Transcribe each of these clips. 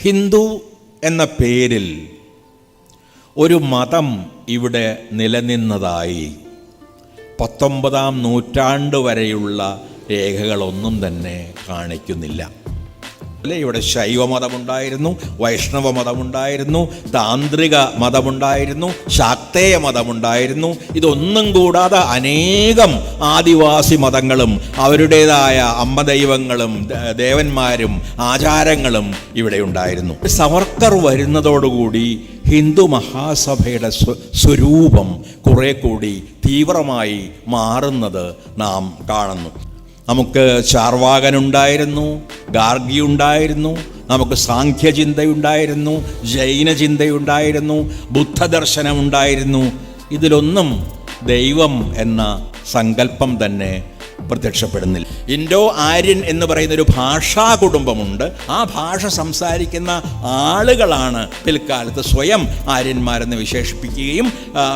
ഹിന്ദു എന്ന പേരിൽ ഒരു മതം ഇവിടെ നിലനിന്നതായി 19-ാം നൂറ്റാണ്ട് വരെയുള്ള രേഖകളൊന്നും തന്നെ കാണിക്കുന്നില്ല. ഇവിടെ ശൈവ മതമുണ്ടായിരുന്നു, വൈഷ്ണവ മതമുണ്ടായിരുന്നു, താന്ത്രിക മതമുണ്ടായിരുന്നു, ശാക്തേയ മതമുണ്ടായിരുന്നു. ഇതൊന്നും കൂടാതെ അനേകം ആദിവാസി മതങ്ങളും അവരുടേതായ അമ്മദൈവങ്ങളും ദേവന്മാരും ആചാരങ്ങളും ഇവിടെ ഉണ്ടായിരുന്നു. സവർക്കർ വരുന്നതോടുകൂടി ഹിന്ദു മഹാസഭയുടെ സ്വരൂപം കുറെ കൂടി തീവ്രമായി മാറുന്നത് നാം കാണുന്നു. നമുക്ക് ചാർവാകനുണ്ടായിരുന്നു, ഗാർഗി ഉണ്ടായിരുന്നു, നമുക്ക് സാഖ്യചിന്തയുണ്ടായിരുന്നു, ജൈനചിന്തയുണ്ടായിരുന്നു, ബുദ്ധദർശനമുണ്ടായിരുന്നു. ഇതിലൊന്നും ദൈവം എന്ന സങ്കല്പം തന്നെ പ്രത്യക്ഷപ്പെടുന്നില്ല. ഇൻഡോ ആര്യൻ എന്ന് പറയുന്ന ഒരു ഭാഷാ കുടുംബമുണ്ട്. ആ ഭാഷ സംസാരിക്കുന്ന ആളുകളാണ് പിൽക്കാലത്ത് സ്വയം ആര്യന്മാരെന്ന് വിശേഷിപ്പിക്കുകയും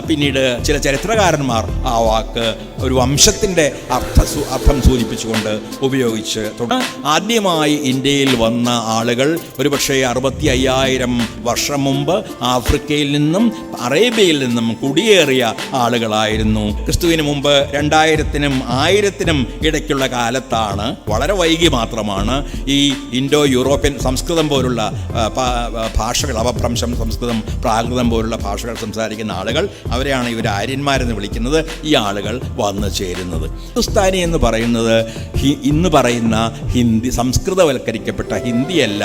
പിന്നീട് ചില ചരിത്രകാരന്മാർ ആ വാക്ക് ഒരു വംശത്തിൻ്റെ അർത്ഥം സൂചിപ്പിച്ചുകൊണ്ട് ഉപയോഗിച്ച് തുടങ്ങി. ആദ്യമായി ഇന്ത്യയിൽ വന്ന ആളുകൾ ഒരുപക്ഷെ 65,000 വർഷം മുമ്പ് ആഫ്രിക്കയിൽ നിന്നും അറേബ്യയിൽ നിന്നും കുടിയേറിയ ആളുകളായിരുന്നു. ക്രിസ്തുവിന് മുമ്പ് 2000-നും 1000-നും ഇടയ്ക്കുള്ള കാലത്താണ്, വളരെ വൈകി മാത്രമാണ് ഈ ഇൻഡോ യൂറോപ്യൻ സംസ്കൃതം പോലുള്ള ഭാഷകൾ, അപഭ്രംശം സംസ്കൃതം, പ്രാകൃതം പോലുള്ള ഭാഷകൾ സംസാരിക്കുന്ന ആളുകൾ, അവരെയാണ് ഇവർ ആര്യന്മാരെന്ന് വിളിക്കുന്നത്, ഈ ആളുകൾ വന്നു ചേരുന്നത്. ഹിന്ദുസ്ഥാനി എന്ന് പറയുന്നത് ഇന്ന് പറയുന്ന ഹിന്ദി, സംസ്കൃതവൽക്കരിക്കപ്പെട്ട ഹിന്ദിയല്ല,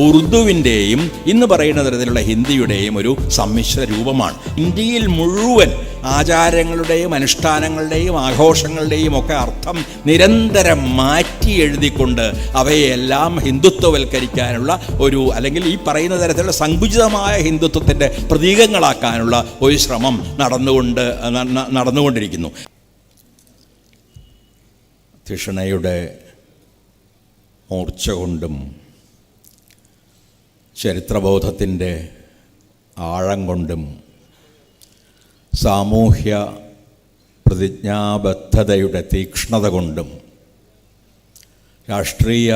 ഉറുദുവിൻ്റെയും ഇന്ന് പറയുന്ന തരത്തിലുള്ള ഹിന്ദിയുടെയും ഒരു സമ്മിശ്ര രൂപമാണ്. ഇന്ത്യയിൽ മുഴുവൻ ആചാരങ്ങളുടെയും അനുഷ്ഠാനങ്ങളുടെയും ആഘോഷങ്ങളുടെയും ഒക്കെ അർത്ഥം നിരന്തരം മാറ്റി എഴുതിക്കൊണ്ട് അവയെല്ലാം ഹിന്ദുത്വവൽക്കരിക്കാനുള്ള ഒരു, അല്ലെങ്കിൽ ഈ പറയുന്ന തരത്തിലുള്ള സങ്കുചിതമായ ഹിന്ദുത്വത്തിൻ്റെ പ്രതീകങ്ങളാക്കാനുള്ള ഒരു ശ്രമം നടന്നുകൊണ്ടിരിക്കുന്നു. തിഷണയുടെ മൂർച്ച കൊണ്ടും ചരിത്രബോധത്തിൻ്റെ ആഴം കൊണ്ടും സാമൂഹ്യ പ്രതിജ്ഞാബദ്ധതയുടെ തീക്ഷ്ണത കൊണ്ടും രാഷ്ട്രീയ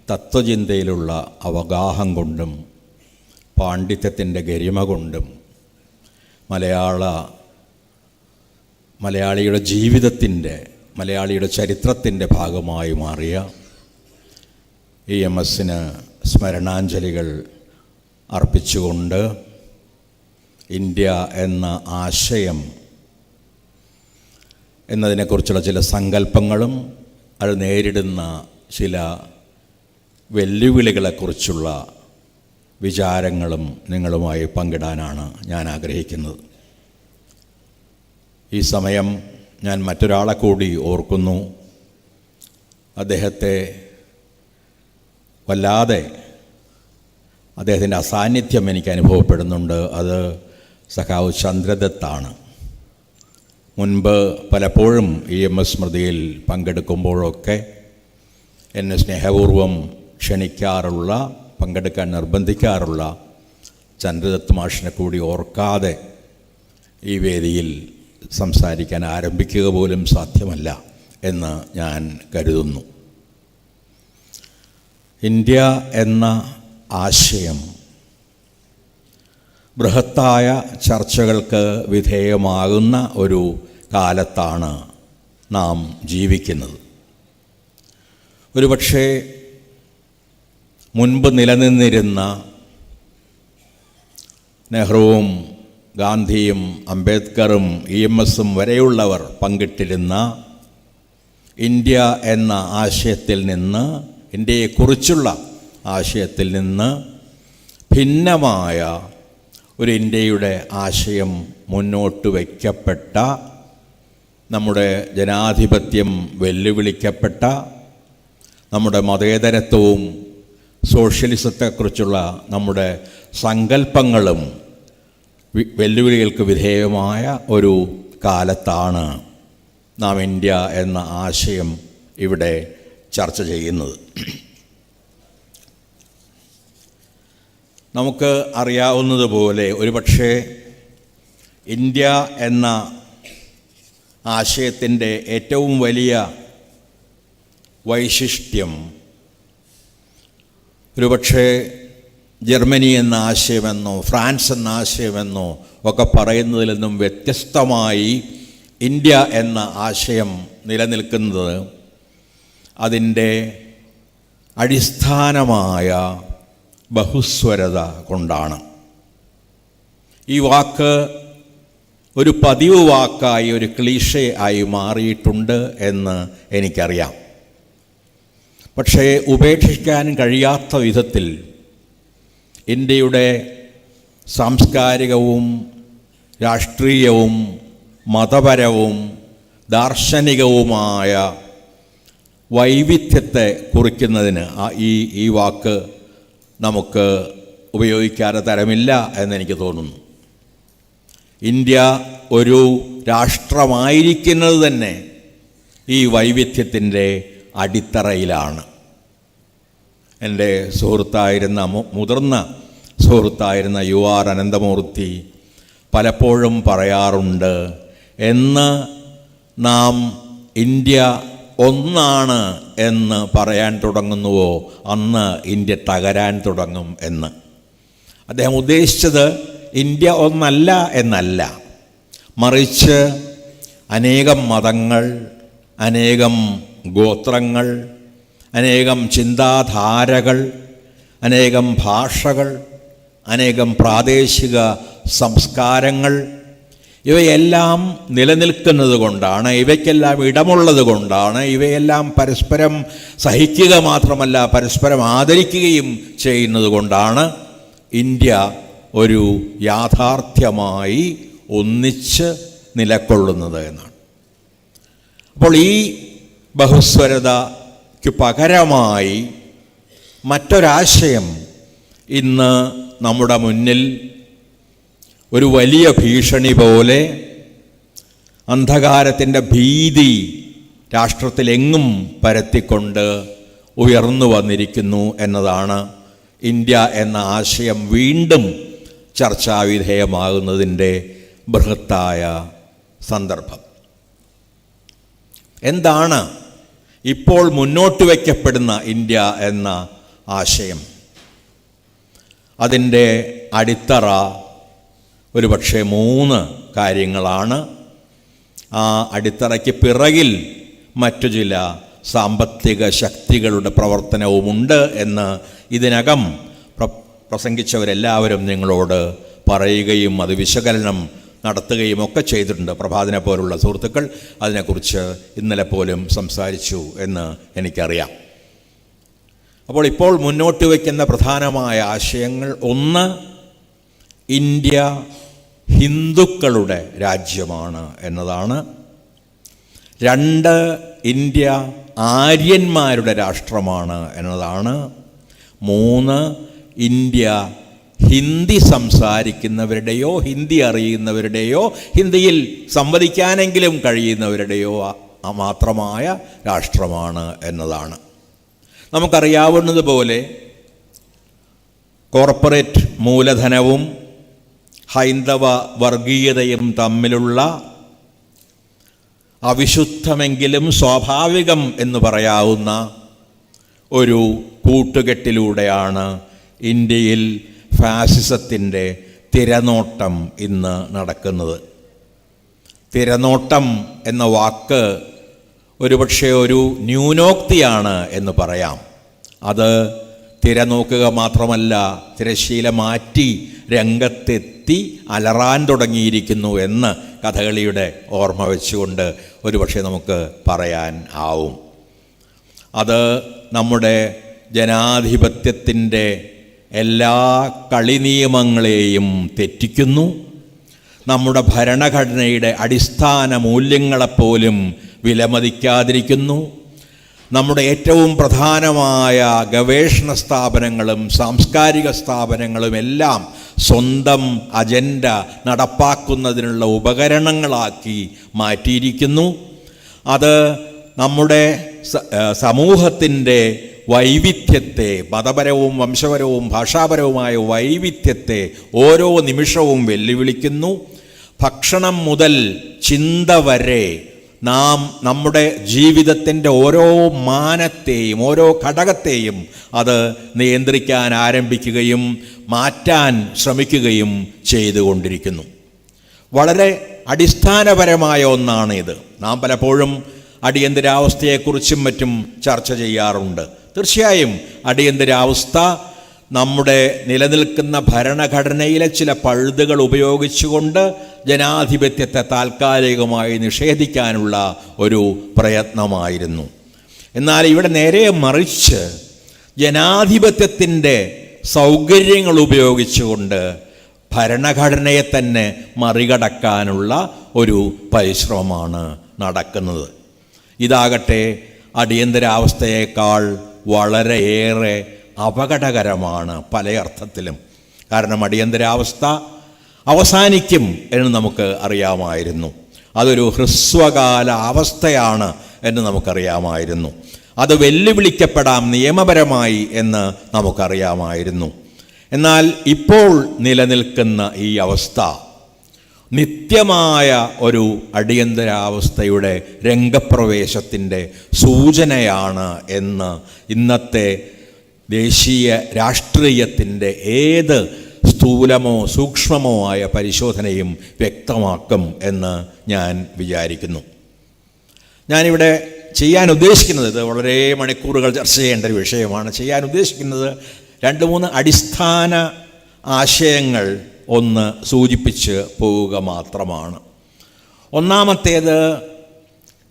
തത്വചിന്തയിലുള്ള അവഗാഹം കൊണ്ടും പാണ്ഡിത്യത്തിൻ്റെ ഗരിമ കൊണ്ടും മലയാളിയുടെ ജീവിതത്തിൻ്റെ, മലയാളിയുടെ ചരിത്രത്തിൻ്റെ ഭാഗമായി മാറിയ EMSന് സ്മരണാഞ്ജലികൾ അർപ്പിച്ചുകൊണ്ട് ഇന്ത്യ എന്ന ആശയം എന്നതിനെക്കുറിച്ചുള്ള ചില സങ്കല്പങ്ങളും അത് നേരിടുന്ന ചില വെല്ലുവിളികളെക്കുറിച്ചുള്ള വിചാരങ്ങളും നിങ്ങളുമായി പങ്കിടാനാണ് ഞാൻ ആഗ്രഹിക്കുന്നത്. ഈ സമയം ഞാൻ മറ്റൊരാളെ കൂടി ഓർക്കുന്നു. അദ്ദേഹത്തെ വല്ലാതെ, അദ്ദേഹത്തിൻ്റെ അസാന്നിധ്യം എനിക്ക് അനുഭവപ്പെടുന്നുണ്ട്. അത് സഖാവ് ചന്ദ്രദത്താണ്. മുൻപ് പലപ്പോഴും EMS സ്മൃതിയിൽ പങ്കെടുക്കുമ്പോഴൊക്കെ എന്നെ സ്നേഹപൂർവം ക്ഷണിക്കാറുള്ള, പങ്കെടുക്കാൻ നിർബന്ധിക്കാറുള്ള ചന്ദ്രദത്ത് മാഷിനെ കൂടി ഓർക്കാതെ ഈ വേദിയിൽ സംസാരിക്കാൻ ആരംഭിക്കുക പോലും സാധ്യമല്ല എന്ന് ഞാൻ കരുതുന്നു. ഇന്ത്യ എന്ന ആശയം ബൃഹത്തായ ചർച്ചകൾക്ക് വിധേയമാകുന്ന ഒരു കാലത്താണ് നാം ജീവിക്കുന്നത്. ഒരുപക്ഷെ മുൻപ് നിലനിന്നിരുന്ന നെഹ്റുവും ഗാന്ധിയും അംബേദ്കറും EMSും വരെയുള്ളവർ പങ്കിട്ടിരുന്ന ഇന്ത്യ എന്ന ആശയത്തിൽ നിന്ന്, ഇന്ത്യയെക്കുറിച്ചുള്ള ആശയത്തിൽ നിന്ന് ഭിന്നമായ ഒരു ഇന്ത്യയുടെ ആശയം മുന്നോട്ട് വയ്ക്കപ്പെട്ട, നമ്മുടെ ജനാധിപത്യം വെല്ലുവിളിക്കപ്പെട്ട, നമ്മുടെ മതേതരത്വവും സോഷ്യലിസത്തെക്കുറിച്ചുള്ള നമ്മുടെ സങ്കല്പങ്ങളും വെല്ലുവിളികൾക്ക് വിധേയമായ ഒരു കാലത്താണ് നാം ഇന്ത്യ എന്ന ആശയം ഇവിടെ ചർച്ച ചെയ്യുന്നത്. നമുക്ക് അറിയാവുന്നതുപോലെ ഒരുപക്ഷെ ഇന്ത്യ എന്ന ആശയത്തിൻ്റെ ഏറ്റവും വലിയ വൈശിഷ്ട്യം ഒരുപക്ഷെ ജർമ്മനി എന്ന ആശയമെന്നോ ഫ്രാൻസ് എന്ന ആശയമെന്നോ ഒക്കെ പറയുന്നതിൽ നിന്നും വ്യത്യസ്തമായി ഇന്ത്യ എന്ന ആശയം നിലനിൽക്കുന്നത് അതിൻ്റെ അടിസ്ഥാനമായ ബഹുസ്വരത കൊണ്ടാണ്. ഈ വാക്ക് ഒരു പതിവ് വാക്കായി, ഒരു ക്ലീഷേ ആയി മാറിയിട്ടുണ്ട് എന്ന് എനിക്കറിയാം. പക്ഷേ ഉപേക്ഷിക്കാൻ കഴിയാത്ത വിധത്തിൽ ഇന്ത്യയുടെ സാംസ്കാരികവും രാഷ്ട്രീയവും മതപരവും ദാർശനികവുമായ വൈവിധ്യത്തെ കുറിക്കുന്നതിന് ഈ വാക്ക് നമുക്ക് ഉപയോഗിക്കാതെ തരമില്ല എന്നെനിക്ക് തോന്നുന്നു. ഇന്ത്യ ഒരു രാഷ്ട്രമായിരിക്കുന്നത് തന്നെ ഈ വൈവിധ്യത്തിൻ്റെ അടിത്തറയിലാണ്. എൻ്റെ സുഹൃത്തായിരുന്ന മുതിർന്ന സുഹൃത്തായിരുന്ന UR അനന്തമൂർത്തി പലപ്പോഴും പറയാറുണ്ട്, എന്ന് നാം ഇന്ത്യ ഒന്നാണ് എന്ന് പറയാൻ തുടങ്ങുന്നുവോ അന്ന് ഇന്ത്യ തകരാൻ തുടങ്ങും എന്ന്. അദ്ദേഹം ഉദ്ദേശിച്ചത് ഇന്ത്യ ഒന്നല്ല എന്നല്ല, മറിച്ച് അനേകം മതങ്ങൾ, അനേകം ഗോത്രങ്ങൾ, അനേകം ചിന്താധാരകൾ, അനേകം ഭാഷകൾ, അനേകം പ്രാദേശിക സംസ്കാരങ്ങൾ, ഇവയെല്ലാം നിലനിൽക്കുന്നത് കൊണ്ടാണ്, ഇവയ്ക്കെല്ലാം ഇടമുള്ളത് കൊണ്ടാണ്, ഇവയെല്ലാം പരസ്പരം സഹിക്കുക മാത്രമല്ല പരസ്പരം ആദരിക്കുകയും ചെയ്യുന്നത് കൊണ്ടാണ് ഇന്ത്യ ഒരു യാഥാർത്ഥ്യമായി ഒന്നിച്ച് നിലകൊള്ളുന്നത് എന്നാണ്. അപ്പോൾ ഈ ബഹുസ്വരതയ്ക്ക് പകരമായി മറ്റൊരാശയം ഇന്ന് നമ്മുടെ മുന്നിൽ ഒരു വലിയ ഭീഷണി പോലെ, അന്ധകാരത്തിൻ്റെ ഭീതി രാഷ്ട്രത്തിലെങ്ങും പരത്തിക്കൊണ്ട് ഉയർന്നു വന്നിരിക്കുന്നു എന്നതാണ് ഇന്ത്യ എന്ന ആശയം വീണ്ടും ചർച്ചാവിധേയമാകുന്നതിൻ്റെ ബൃഹത്തായ സന്ദർഭം. എന്താണ് ഇപ്പോൾ മുന്നോട്ട് വയ്ക്കപ്പെടുന്ന ഇന്ത്യ എന്ന ആശയം? അതിൻ്റെ അടിത്തറ ഒരുപക്ഷെ 3 കാര്യങ്ങളാണ്. ആ അടിത്തറയ്ക്ക് പിറകിൽ മറ്റു ചില സാമ്പത്തിക ശക്തികളുടെ പ്രവർത്തനവുമുണ്ട് എന്ന് ഇതിനകം പ്രസംഗിച്ചവരെല്ലാവരും നിങ്ങളോട് പറയുകയും അത് വിശകലനം നടത്തുകയും ഒക്കെ ചെയ്തിട്ടുണ്ട്. പ്രഭാതനെ പോലുള്ള സുഹൃത്തുക്കൾ അതിനെക്കുറിച്ച് ഇന്നലെ പോലും സംസാരിച്ചു എന്ന് എനിക്കറിയാം. അപ്പോൾ ഇപ്പോൾ മുന്നോട്ട് വയ്ക്കുന്ന പ്രധാനമായ ആശയങ്ങൾ: 1, ഇന്ത്യ ഹിന്ദുക്കളുടെ രാജ്യമാണ് എന്നതാണ്. 2, ഇന്ത്യ ആര്യന്മാരുടെ രാഷ്ട്രമാണ് എന്നതാണ്. 3, ഇന്ത്യ ഹിന്ദി സംസാരിക്കുന്നവരുടെയോ ഹിന്ദി അറിയുന്നവരുടെയോ ഹിന്ദിയിൽ സംവദിക്കാനെങ്കിലും കഴിയുന്നവരുടെയോ മാത്രമായ രാഷ്ട്രമാണ് എന്നതാണ്. നമുക്കറിയാവുന്നതുപോലെ കോർപ്പറേറ്റ് മൂലധനവും ഹൈന്ദവ വർഗീയതയും തമ്മിലുള്ള അവിശുദ്ധമെങ്കിലും സ്വാഭാവികം എന്ന് പറയാവുന്ന ഒരു കൂട്ടുകെട്ടിലൂടെയാണ് ഇന്ത്യയിൽ ഫാസിസത്തിൻ്റെ തിരനോട്ടം ഇന്ന് നടക്കുന്നത്. തിരനോട്ടം എന്ന വാക്ക് ഒരുപക്ഷെ ഒരു ന്യൂനോക്തിയാണ് എന്ന് പറയാം. അത് തിരനോക്കുക മാത്രമല്ല, തിരശ്ശീല മാറ്റി രംഗത്തെത്തി അലറാൻ തുടങ്ങിയിരിക്കുന്നു എന്ന് കഥകളിയുടെ ഓർമ്മ വെച്ചുകൊണ്ട് ഒരുപക്ഷെ നമുക്ക് പറയാൻ ആവും. അത് നമ്മുടെ ജനാധിപത്യത്തിൻ്റെ എല്ലാ കളിനിയമങ്ങളെയും തെറ്റിക്കുന്നു. നമ്മുടെ ഭരണഘടനയുടെ അടിസ്ഥാന മൂല്യങ്ങളെപ്പോലും വിലമതിക്കാതിരിക്കുന്നു. നമ്മുടെ ഏറ്റവും പ്രധാനമായ ഗവേഷണ സ്ഥാപനങ്ങളും സാംസ്കാരിക സ്ഥാപനങ്ങളും എല്ലാം സ്വന്തം അജണ്ട നടപ്പാക്കുന്നതിനുള്ള ഉപകരണങ്ങളാക്കി മാറ്റിയിരിക്കുന്നു. അത് നമ്മുടെ സമൂഹത്തിൻ്റെ വൈവിധ്യത്തെ, മതപരവും വംശപരവും ഭാഷാപരവുമായ വൈവിധ്യത്തെ ഓരോ നിമിഷവും വെല്ലുവിളിക്കുന്നു. ഭക്ഷണം മുതൽ ചിന്ത വരെ നാം നമ്മുടെ ജീവിതത്തിൻ്റെ ഓരോ മാനത്തെയും ഓരോ ഘടകത്തെയും അത് നിയന്ത്രിക്കാൻ ആരംഭിക്കുകയും മാറ്റാൻ ശ്രമിക്കുകയും ചെയ്തുകൊണ്ടിരിക്കുന്നു. വളരെ അടിസ്ഥാനപരമായ ഒന്നാണ് ഇത്. നാം പലപ്പോഴും അടിയന്തരാവസ്ഥയെക്കുറിച്ചും മറ്റും ചർച്ച ചെയ്യാറുണ്ട്. തീർച്ചയായും അടിയന്തരാവസ്ഥ നമ്മുടെ നിലനിൽക്കുന്ന ഭരണഘടനയിലെ ചില പഴുതുകൾ ഉപയോഗിച്ചുകൊണ്ട് ജനാധിപത്യത്തെ താൽക്കാലികമായി നിഷേധിക്കാനുള്ള ഒരു പ്രയത്നമായിരുന്നു. എന്നാൽ ഇവിടെ നേരെ മറിച്ച് ജനാധിപത്യത്തിൻ്റെ സൗകര്യങ്ങൾ ഉപയോഗിച്ചുകൊണ്ട് ഭരണഘടനയെ തന്നെ മറികടക്കാനുള്ള ഒരു പരിശ്രമമാണ് നടക്കുന്നത്. ഇതാകട്ടെ അടിയന്തരാവസ്ഥയേക്കാൾ വളരെയേറെ അപകടകരമാണ് പല അർത്ഥത്തിലും. കാരണം അടിയന്തരാവസ്ഥ അവസാനിക്കും എന്ന് നമുക്ക് അറിയാമായിരുന്നു. അതൊരു ഹ്രസ്വകാല അവസ്ഥയാണ് എന്ന് നമുക്കറിയാമായിരുന്നു. അത് വെല്ലുവിളിക്കപ്പെടാം നിയമപരമായി എന്ന് നമുക്കറിയാമായിരുന്നു. എന്നാൽ ഇപ്പോൾ നിലനിൽക്കുന്ന ഈ അവസ്ഥ നിത്യമായ ഒരു അടിയന്തരാവസ്ഥയുടെ രംഗപ്രവേശത്തിൻ്റെ സൂചനയാണ് എന്ന് ഇന്നത്തെ ദേശീയ രാഷ്ട്രീയത്തിൻ്റെ ഏത് സ്ഥൂലമോ സൂക്ഷ്മമോ ആയ പരിശോധനയും വ്യക്തമാക്കും എന്ന് ഞാൻ വിചാരിക്കുന്നു. ഞാനിവിടെ ചെയ്യാൻ ഉദ്ദേശിക്കുന്നത്, ഇത് വളരെ മണിക്കൂറുകൾ ചർച്ച ചെയ്യേണ്ട ഒരു വിഷയമാണ്, ചെയ്യാൻ ഉദ്ദേശിക്കുന്നത് 2-3 അടിസ്ഥാന ആശയങ്ങൾ ഒന്ന് സൂചിപ്പിച്ച് പോവുക മാത്രമാണ്. ഒന്നാമത്തേത്,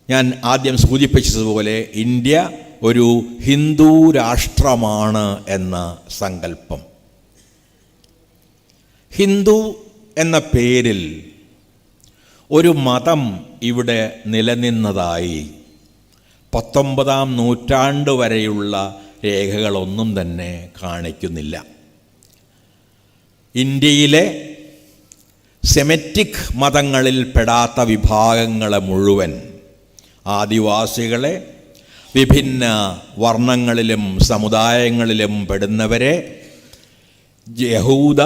ഞാൻ ആദ്യം സൂചിപ്പിച്ചതുപോലെ ഇന്ത്യ ഒരു ഹിന്ദു രാഷ്ട്രമാണ് എന്ന സങ്കല്പം. ഹിന്ദു എന്ന പേരിൽ ഒരു മതം ഇവിടെ നിലനിന്നതായി 19-ാം നൂറ്റാണ്ട് വരെയുള്ള രേഖകളൊന്നും തന്നെ കാണിക്കുന്നില്ല. ഇന്ത്യയിലെ സെമറ്റിക് മതങ്ങളിൽ പെടാത്ത വിഭാഗങ്ങളെ മുഴുവൻ, ആദിവാസികളെ, വിഭിന്ന വർണ്ണങ്ങളിലും സമുദായങ്ങളിലും പെടുന്നവരെ, യഹൂദ,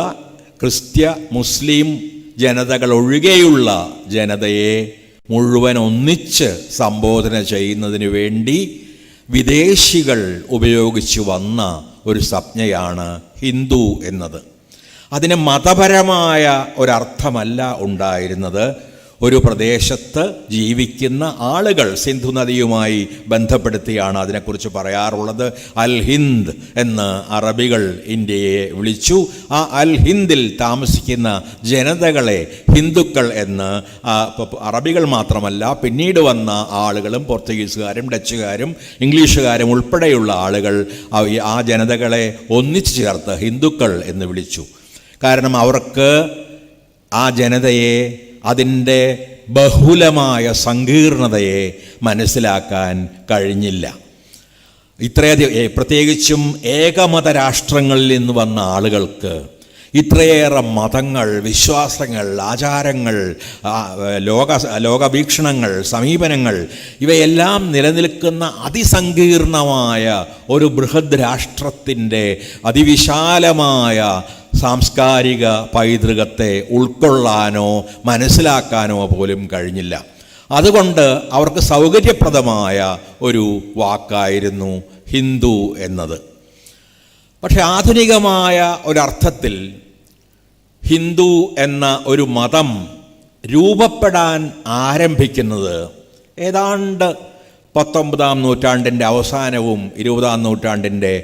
ക്രിസ്ത്യ, മുസ്ലിം ജനതകൾ ഒഴികെയുള്ള ജനതയെ മുഴുവൻ ഒന്നിച്ച് സംബോധന ചെയ്യുന്നതിന് വേണ്ടി വിദേശികൾ ഉപയോഗിച്ചു വന്ന ഒരു സംജ്ഞയാണ് ഹിന്ദു എന്നത്. അതിന് മതപരമായ ഒരർത്ഥമല്ല ഉണ്ടായിരുന്നത്. ഒരു പ്രദേശത്ത് ജീവിക്കുന്ന ആളുകൾ, സിന്ധു നദിയുമായി ബന്ധപ്പെടുത്തിയാണ് അതിനെക്കുറിച്ച് പറയാറുള്ളത്. അൽ ഹിന്ദ് എന്ന് അറബികൾ ഇന്ത്യയെ വിളിച്ചു. ആ അൽ ഹിന്ദിൽ താമസിക്കുന്ന ജനതകളെ ഹിന്ദുക്കൾ എന്ന് അറബികൾ മാത്രമല്ല, പിന്നീട് വന്ന ആളുകളും, പോർച്ചുഗീസുകാരും ഡച്ചുകാരും ഇംഗ്ലീഷുകാരും ഉൾപ്പെടെയുള്ള ആളുകൾ ആ ജനതകളെ ഒന്നിച്ചു ചേർത്ത് ഹിന്ദുക്കൾ എന്ന് വിളിച്ചു. കാരണം അവർക്ക് ആ ജനതയെ, അതിൻ്റെ ബഹുലമായ സങ്കീർണതയെ മനസ്സിലാക്കാൻ കഴിഞ്ഞില്ല. ഇത്രയധികം, പ്രത്യേകിച്ചും ഏകമത രാഷ്ട്രങ്ങളിൽ നിന്ന് വന്ന ആളുകൾക്ക് ഇത്രയേറെ മതങ്ങൾ, വിശ്വാസങ്ങൾ, ആചാരങ്ങൾ, ലോകവീക്ഷണങ്ങൾ, സമീപനങ്ങൾ ഇവയെല്ലാം നിലനിൽക്കുന്ന അതിസങ്കീർണമായ ഒരു ബൃഹദ് രാഷ്ട്രത്തിൻ്റെ അതിവിശാലമായ സാംസ്കാരിക പൈതൃകത്തെ ഉൾക്കൊള്ളാനോ മനസ്സിലാക്കാനോ പോലും കഴിഞ്ഞില്ല. അതുകൊണ്ട് അവർക്ക് സൗകര്യപ്രദമായ ഒരു വാക്കായിരുന്നു ഹിന്ദു എന്നത്. പക്ഷെ ആധുനികമായ ഒരർത്ഥത്തിൽ ഹിന്ദു എന്ന ഒരു മതം രൂപപ്പെടാൻ ആരംഭിക്കുന്നത് ഏതാണ്ട് 19-ാം നൂറ്റാണ്ടിൻ്റെ അവസാനവും 20-ാം നൂറ്റാണ്ടിൻ്റെ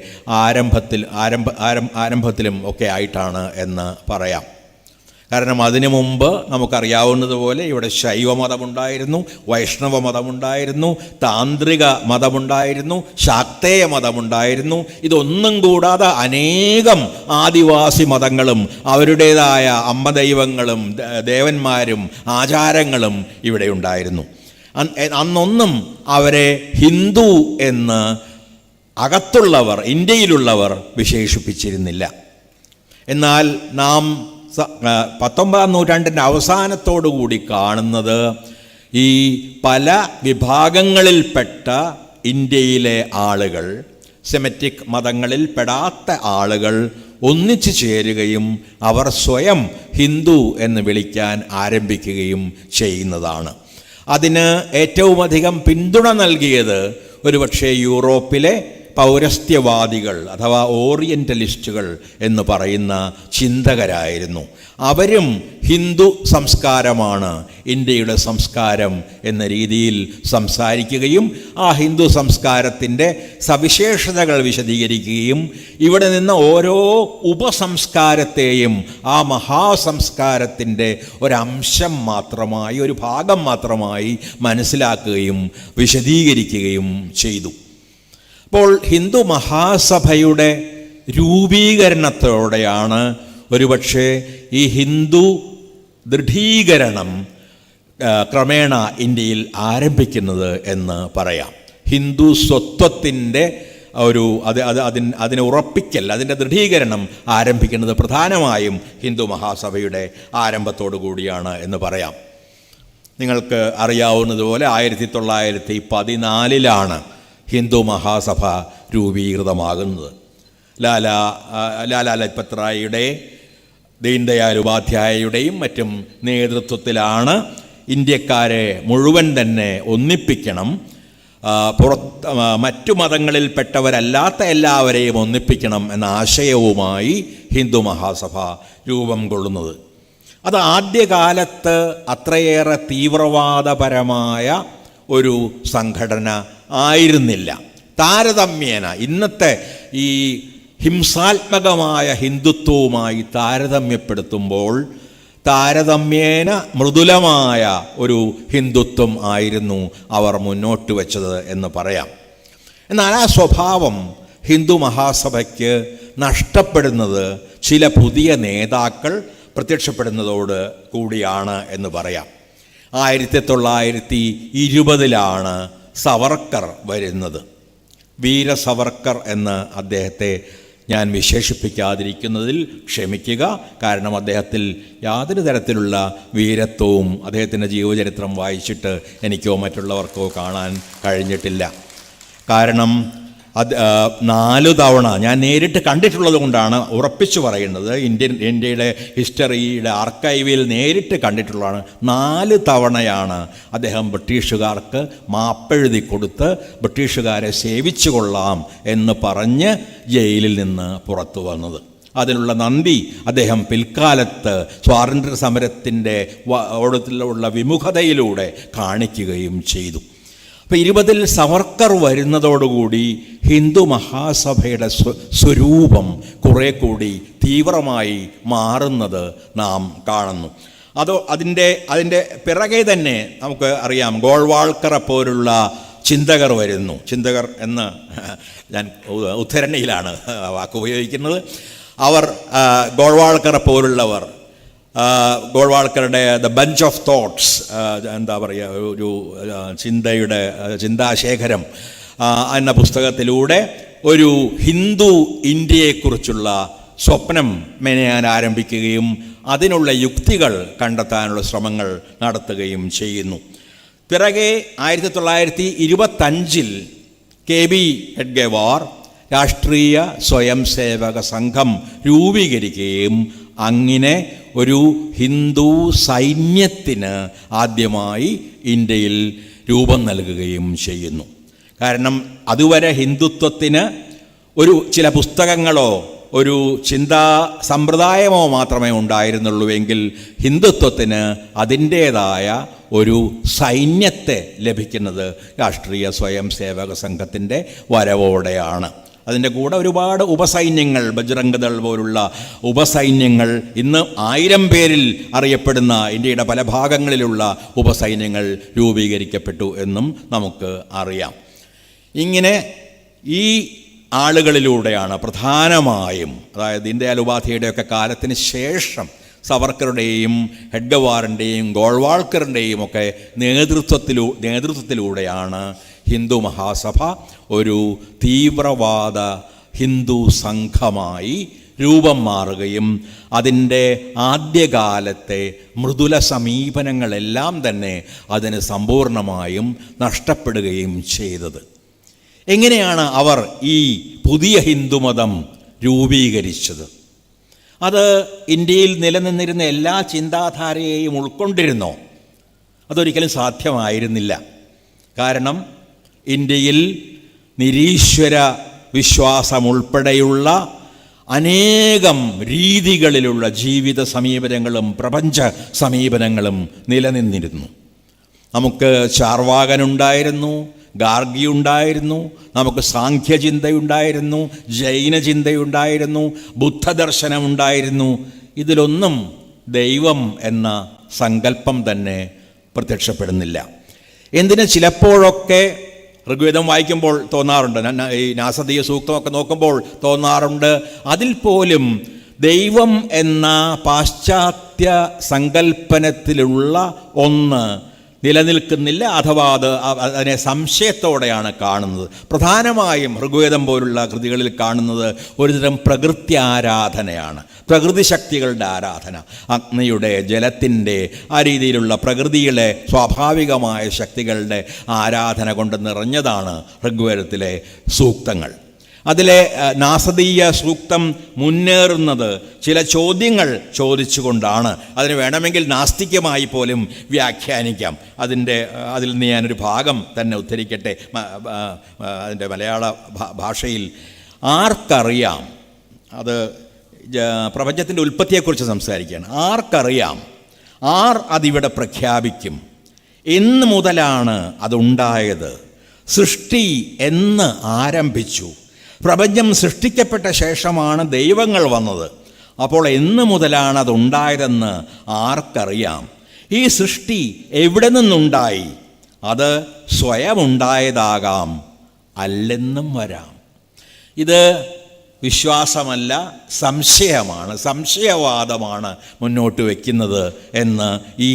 ആരംഭത്തിലും ഒക്കെ ആയിട്ടാണ് എന്ന് പറയാം. കാരണം അതിനു മുമ്പ് നമുക്കറിയാവുന്നതുപോലെ ഇവിടെ ശൈവ മതമുണ്ടായിരുന്നു, വൈഷ്ണവ മതമുണ്ടായിരുന്നു, താന്ത്രിക മതമുണ്ടായിരുന്നു, ശാക്തേയ മതമുണ്ടായിരുന്നു. ഇതൊന്നും കൂടാതെ അനേകം ആദിവാസി മതങ്ങളും അവരുടേതായ അമ്മദൈവങ്ങളും ദേവന്മാരും ആചാരങ്ങളും ഇവിടെ ഉണ്ടായിരുന്നു. അന്നൊന്നും അവരെ ഹിന്ദു എന്ന് അകത്തുള്ളവർ, ഇന്ത്യയിലുള്ളവർ വിശേഷിപ്പിച്ചിരുന്നില്ല. എന്നാൽ നാം 19-ാം നൂറ്റാണ്ടിൻ്റെ അവസാനത്തോടുകൂടി കാണുന്നത് ഈ പല വിഭാഗങ്ങളിൽപ്പെട്ട ഇന്ത്യയിലെ ആളുകൾ, സെമറ്റിക് മതങ്ങളിൽ പെടാത്ത ആളുകൾ ഒന്നിച്ചു ചേരുകയും അവർ സ്വയം ഹിന്ദു എന്ന് വിളിക്കാൻ ആരംഭിക്കുകയും ചെയ്യുന്നതാണ്. അതിന് ഏറ്റവുമധികം പിന്തുണ നൽകിയത് ഒരുപക്ഷെ യൂറോപ്പിലെ പൗരസ്ത്യവാദികൾ അഥവാ ഓറിയൻ്റലിസ്റ്റുകൾ എന്ന് പറയുന്ന ചിന്തകരായിരുന്നു. അവരും ഹിന്ദു സംസ്കാരമാണ് ഇന്ത്യയുടെ സംസ്കാരം എന്ന രീതിയിൽ സംസാരിക്കുകയും ആ ഹിന്ദു സംസ്കാരത്തിൻ്റെ സവിശേഷതകൾ വിശദീകരിക്കുകയും ഇവിടെ നിന്ന് ഓരോ ഉപസംസ്കാരത്തെയും ആ മഹാസംസ്കാരത്തിൻ്റെ ഒരംശം മാത്രമായി, ഒരു ഭാഗം മാത്രമായി മനസ്സിലാക്കുകയും വിശദീകരിക്കുകയും ചെയ്തു. അപ്പോൾ ഹിന്ദു മഹാസഭയുടെ രൂപീകരണത്തോടെയാണ് ഒരുപക്ഷെ ഈ ഹിന്ദു ദൃഢീകരണം ക്രമേണ ഇന്ത്യയിൽ ആരംഭിക്കുന്നത് എന്ന് പറയാം. ഹിന്ദു സ്വത്വത്തിൻ്റെ അതിനെ ഉറപ്പിക്കൽ, അതിൻ്റെ ദൃഢീകരണം ആരംഭിക്കുന്നത് പ്രധാനമായും ഹിന്ദു മഹാസഭയുടെ ആരംഭത്തോടു കൂടിയാണ് എന്ന് പറയാം. നിങ്ങൾക്ക് അറിയാവുന്നതുപോലെ 1914 ഹിന്ദു മഹാസഭ രൂപീകൃതമാകുന്നത്. ലാലാ ലജ്പത് റായിയുടെ, ദീൻദയാൽ ഉപാധ്യായയുടെയും മറ്റും നേതൃത്വത്തിലാണ് ഇന്ത്യക്കാരെ മുഴുവൻ തന്നെ ഒന്നിപ്പിക്കണം, മറ്റു മതങ്ങളിൽപ്പെട്ടവരല്ലാത്ത എല്ലാവരെയും ഒന്നിപ്പിക്കണം എന്ന ആശയവുമായി ഹിന്ദു മഹാസഭ രൂപം കൊള്ളുന്നത്. അത് ആദ്യകാലത്ത് അത്രയേറെ തീവ്രവാദപരമായ ഒരു സംഘടന ആയിരുന്നില്ല. താരതമ്യേന ഇന്നത്തെ ഈ ഹിംസാത്മകമായ ഹിന്ദുത്വവുമായി താരതമ്യപ്പെടുത്തുമ്പോൾ താരതമ്യേന മൃദുലമായ ഒരു ഹിന്ദുത്വം ആയിരുന്നു അവർ മുന്നോട്ട് വെച്ചത് എന്ന് പറയാം. എന്നാൽ ആ സ്വഭാവം ഹിന്ദു മഹാസഭയ്ക്ക് നഷ്ടപ്പെടുന്നത് ചില പുതിയ നേതാക്കൾ പ്രത്യക്ഷപ്പെടുന്നതോട് കൂടിയാണ് എന്ന് പറയാം. 1920 സവർക്കർ വരുന്നത്. വീര സവർക്കർ എന്ന് അദ്ദേഹത്തെ ഞാൻ വിശേഷിപ്പിക്കാതിരിക്കുന്നതിൽ ക്ഷമിക്കുക. കാരണം അദ്ദേഹത്തിൽ യാതൊരു തരത്തിലുള്ള വീരത്വവും അദ്ദേഹത്തിൻ്റെ ജീവചരിത്രം വായിച്ചിട്ട് എനിക്കോ മറ്റുള്ളവർക്കോ കാണാൻ കഴിഞ്ഞിട്ടില്ല. കാരണം 4 തവണ ഞാൻ നേരിട്ട് കണ്ടിട്ടുള്ളത് കൊണ്ടാണ് ഉറപ്പിച്ചു പറയുന്നത്. ഇന്ത്യയുടെ ഹിസ്റ്ററിയുടെ ആർക്കൈവിൽ നേരിട്ട് കണ്ടിട്ടുള്ളതാണ്. 4 തവണയാണ് അദ്ദേഹം ബ്രിട്ടീഷുകാർക്ക് മാപ്പെഴുതി കൊടുത്ത് ബ്രിട്ടീഷുകാരെ സേവിച്ചു കൊള്ളാം എന്ന് പറഞ്ഞ് ജയിലിൽ നിന്ന് പുറത്തു വന്നത്. അതിനുള്ള നന്ദി അദ്ദേഹം പിൽക്കാലത്ത് സ്വാതന്ത്ര്യ സമരത്തിൻ്റെ ഓടത്തിലുള്ള വിമുഖതയിലൂടെ കാണിക്കുകയും ചെയ്തു. അപ്പോൾ 20 സവർക്കർ വരുന്നതോടുകൂടി ഹിന്ദു മഹാസഭയുടെ സ്വരൂപം കുറെ കൂടി തീവ്രമായി മാറുന്നത് നാം കാണുന്നു. അതിൻ്റെ പിറകെ തന്നെ നമുക്ക് അറിയാം, ഗോൾവാൾക്കറെ പോലുള്ള ചിന്തകർ വരുന്നു. ചിന്തകർ എന്ന് ഞാൻ ഉദ്ധരണിയിലാണ് വാക്ക് ഉപയോഗിക്കുന്നത്. അവർ ഗോൾവാൾക്കറെ പോലുള്ളവർ, ഗോൾവാൾക്കറുടെ ദ ബഞ്ച് ഓഫ് തോട്ട്സ്, എന്താ പറയുക, ഒരു ചിന്താശേഖരം എന്ന പുസ്തകത്തിലൂടെ ഒരു ഹിന്ദു ഇന്ത്യയെക്കുറിച്ചുള്ള സ്വപ്നം മെനയാൻ ആരംഭിക്കുകയും അതിനുള്ള യുക്തികൾ കണ്ടെത്താനുള്ള ശ്രമങ്ങൾ നടത്തുകയും ചെയ്യുന്നു. പിറകെ 1925 KB ഹെഡ്ഗേവാർ രാഷ്ട്രീയ സ്വയം സേവക സംഘം രൂപീകരിക്കുകയും അങ്ങനെ ഒരു ഹിന്ദു സൈന്യത്തിന് ആദ്യമായി ഇന്ത്യയിൽ രൂപം നൽകുകയും ചെയ്യുന്നു. കാരണം അതുവരെ ഹിന്ദുത്വത്തിന് ചില പുസ്തകങ്ങളോ ഒരു ചിന്താ സമ്പ്രദായമോ മാത്രമേ ഉണ്ടായിരുന്നുള്ളൂവെങ്കിൽ ഹിന്ദുത്വത്തിന് അതിൻ്റേതായ ഒരു സൈന്യത്തെ ലഭിക്കുന്നത് രാഷ്ട്രീയ സ്വയം സേവക സംഘത്തിൻ്റെ വരവോടെയാണ്. അതിൻ്റെ കൂടെ ഒരുപാട് ഉപസൈന്യങ്ങൾ, ബജ്റംഗ് ദൾ പോലുള്ള ഉപസൈന്യങ്ങൾ, ഇന്ന് 1000 പേരിൽ അറിയപ്പെടുന്ന ഇന്ത്യയുടെ പല ഭാഗങ്ങളിലുള്ള ഉപസൈന്യങ്ങൾ രൂപീകരിക്കപ്പെട്ടു എന്നും നമുക്ക് അറിയാം. ഇങ്ങനെ ഈ ആളുകളിലൂടെയാണ് പ്രധാനമായും, അതായത് ദീൻദയാൽ ഉപാധ്യായയുടെയൊക്കെ കാലത്തിന് ശേഷം സവർക്കറുടെയും ഹെഡ്ഗവാറിൻ്റെയും ഗോൾവാൾക്കറിൻ്റെയും ഒക്കെ നേതൃത്വത്തിലൂടെയാണ് ഹിന്ദു മഹാസഭ ഒരു തീവ്രവാദ ഹിന്ദു സംഘമായി രൂപം മാറുകയും അതിൻ്റെ ആദ്യകാലത്തെ മൃദുല സമീപനങ്ങളെല്ലാം തന്നെ അതിന് സമ്പൂർണമായും നഷ്ടപ്പെടുകയും ചെയ്തത്. എങ്ങനെയാണ് അവർ ഈ പുതിയ ഹിന്ദുമതം രൂപീകരിച്ചത്? അത് ഇന്ത്യയിൽ നിലനിന്നിരുന്ന എല്ലാ ചിന്താധാരയെയും ഉൾക്കൊണ്ടിരുന്നോ? അതൊരിക്കലും സാധ്യമായിരുന്നില്ല. കാരണം ഇന്ത്യയിൽ നിരീശ്വര വിശ്വാസമുൾപ്പെടെയുള്ള അനേകം രീതികളിലുള്ള ജീവിത സമീപനങ്ങളും പ്രപഞ്ച സമീപനങ്ങളും നിലനിന്നിരുന്നു. നമുക്ക് ചാർവാകനുണ്ടായിരുന്നു, ഗാർഗി ഉണ്ടായിരുന്നു, നമുക്ക് സാഖ്യചിന്തയുണ്ടായിരുന്നു, ജൈനചിന്തയുണ്ടായിരുന്നു, ബുദ്ധദർശനമുണ്ടായിരുന്നു. ഇതിലൊന്നും ദൈവം എന്ന സങ്കല്പം തന്നെ പ്രത്യക്ഷപ്പെടുന്നില്ല. എന്തിന് ചിലപ്പോഴൊക്കെ ഋഗ്വേദം വായിക്കുമ്പോൾ തോന്നാറുണ്ട്, ഈ നാസദീയ സൂക്തമൊക്കെ നോക്കുമ്പോൾ തോന്നാറുണ്ട്, അതിൽ പോലും ദൈവം എന്ന പാശ്ചാത്യ സങ്കല്പനത്തിലുള്ള ഒന്ന് നിലനിൽക്കുന്നില്ല, അഥവാ അതിനെ സംശയത്തോടെയാണ് കാണുന്നത്. പ്രധാനമായും ഋഗ്വേദം പോലുള്ള കൃതികളിൽ കാണുന്നത് ഒരുതരം പ്രകൃതി ആരാധനയാണ്, പ്രകൃതി ശക്തികളുടെ ആരാധന. അഗ്നിയുടെ, ജലത്തിൻ്റെ, ആ രീതിയിലുള്ള പ്രകൃതിയിലെ സ്വാഭാവികമായ ശക്തികളുടെ ആരാധന കൊണ്ട് നിറഞ്ഞതാണ് ഋഗ്വേദത്തിലെ സൂക്തങ്ങൾ. അതിലെ നാസദീയ സൂക്തം മുന്നേറുന്നത് ചില ചോദ്യങ്ങൾ ചോദിച്ചുകൊണ്ടാണ്. അതിന് വേണമെങ്കിൽ നാസ്തികമായി പോലും വ്യാഖ്യാനിക്കാം. അതിൽ നിന്ന് ഞാനൊരു ഭാഗം തന്നെ ഉദ്ധരിക്കട്ടെ. അതിൻ്റെ മലയാള ഭാഷയിൽ ആർക്കറിയാം, അത് പ്രപഞ്ചത്തിൻ്റെ ഉൽപ്പത്തിയെക്കുറിച്ച് സംസാരിക്കുകയാണ്. ആർക്കറിയാം, ആർ അതിവിടെ പ്രഖ്യാപിക്കും, എന്ന് മുതലാണ് അതുണ്ടായത്, സൃഷ്ടി എന്ന് ആരംഭിച്ചു, പ്രപഞ്ചം സൃഷ്ടിക്കപ്പെട്ട ശേഷമാണ് ദൈവങ്ങൾ വന്നത്, അപ്പോൾ എന്ന് മുതലാണ് അതുണ്ടായതെന്ന് ആർക്കറിയാം, ഈ സൃഷ്ടി എവിടെ നിന്നുണ്ടായി, അത് സ്വയം ഉണ്ടായതാകാം, അല്ലെന്നും വരാം. ഇത് വിശ്വാസമല്ല, സംശയമാണ്, സംശയവാദമാണ് മുന്നോട്ട് വയ്ക്കുന്നത് എന്ന് ഈ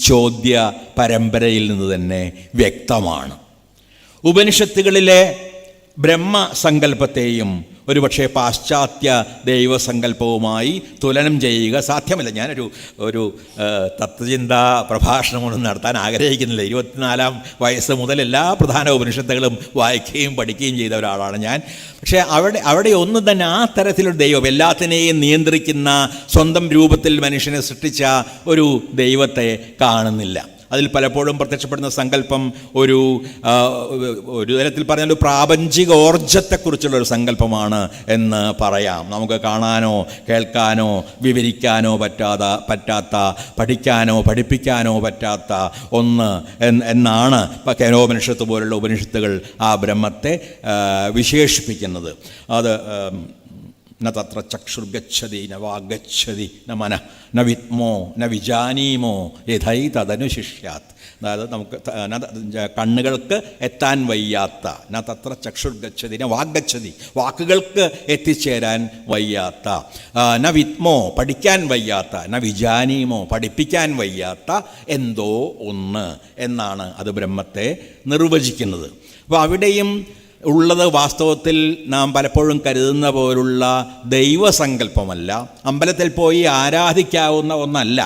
ചോദ്യ പരമ്പരയിൽ നിന്ന് തന്നെ വ്യക്തമാണ്. ഉപനിഷത്തുകളിലെ ബ്രഹ്മസങ്കല്പത്തെയും ഒരുപക്ഷെ പാശ്ചാത്യ ദൈവസങ്കല്പവുമായി തുലനം ചെയ്യുക സാധ്യമല്ല. ഞാനൊരു തത്വചിന്താ പ്രഭാഷണമൊന്നും നടത്താൻ ആഗ്രഹിക്കുന്നില്ല. 24-ാം വയസ്സ് മുതൽ എല്ലാ പ്രധാന ഉപനിഷത്തുകളും വായിക്കുകയും പഠിക്കുകയും ചെയ്ത ഒരാളാണ് ഞാൻ. പക്ഷേ അവിടെ ഒന്നും തന്നെ ആ തരത്തിലൊരു ദൈവം, എല്ലാത്തിനെയും നിയന്ത്രിക്കുന്ന, സ്വന്തം രൂപത്തിൽ മനുഷ്യനെ സൃഷ്ടിച്ച ഒരു ദൈവത്തെ കാണുന്നില്ല. അതിൽ പലപ്പോഴും പ്രത്യക്ഷപ്പെടുന്ന സങ്കല്പം ഒരു തരത്തിൽ പറഞ്ഞാൽ ഒരു പ്രാപഞ്ചിക ഊർജത്തെക്കുറിച്ചുള്ളൊരു സങ്കല്പമാണ് എന്ന് പറയാം. നമുക്ക് കാണാനോ കേൾക്കാനോ വിവരിക്കാനോ പറ്റാത്ത, പഠിക്കാനോ പഠിപ്പിക്കാനോ പറ്റാത്ത ഒന്ന് എന്നാണ് കേനോപനിഷത്ത് പോലുള്ള ഉപനിഷത്തുകൾ ആ ബ്രഹ്മത്തെ വിശേഷിപ്പിക്കുന്നത്. അത് ന തത്ര ചക്ഷുർഗച്ഛതി ന വാഗച്ഛതി ന മനഃ ന വിദ്മോ ന വിജാനീമോ യഥൈ തദനുശിഷ്യാത്. അതായത് നമുക്ക് കണ്ണുകൾക്ക് എത്താൻ വയ്യാത്ത, ന തത്ര ചക്ഷുർഗച്ഛതി ന വാഗച്ഛതി, വാക്കുകൾക്ക് എത്തിച്ചേരാൻ വയ്യാത്ത, ന വിദ്മോ പഠിക്കാൻ വയ്യാത്ത, ന വിജാനീമോ പഠിപ്പിക്കാൻ വയ്യാത്ത എന്തോ ഒന്ന് എന്നാണ് അത് ബ്രഹ്മത്തെ നിർവചിക്കുന്നത്. അപ്പോൾ അവിടെയും ഉള്ളത് വാസ്തവത്തിൽ നാം പലപ്പോഴും കരുതുന്ന പോലുള്ള ദൈവസങ്കല്പമല്ല, അമ്പലത്തിൽ പോയി ആരാധിക്കാവുന്ന ഒന്നല്ല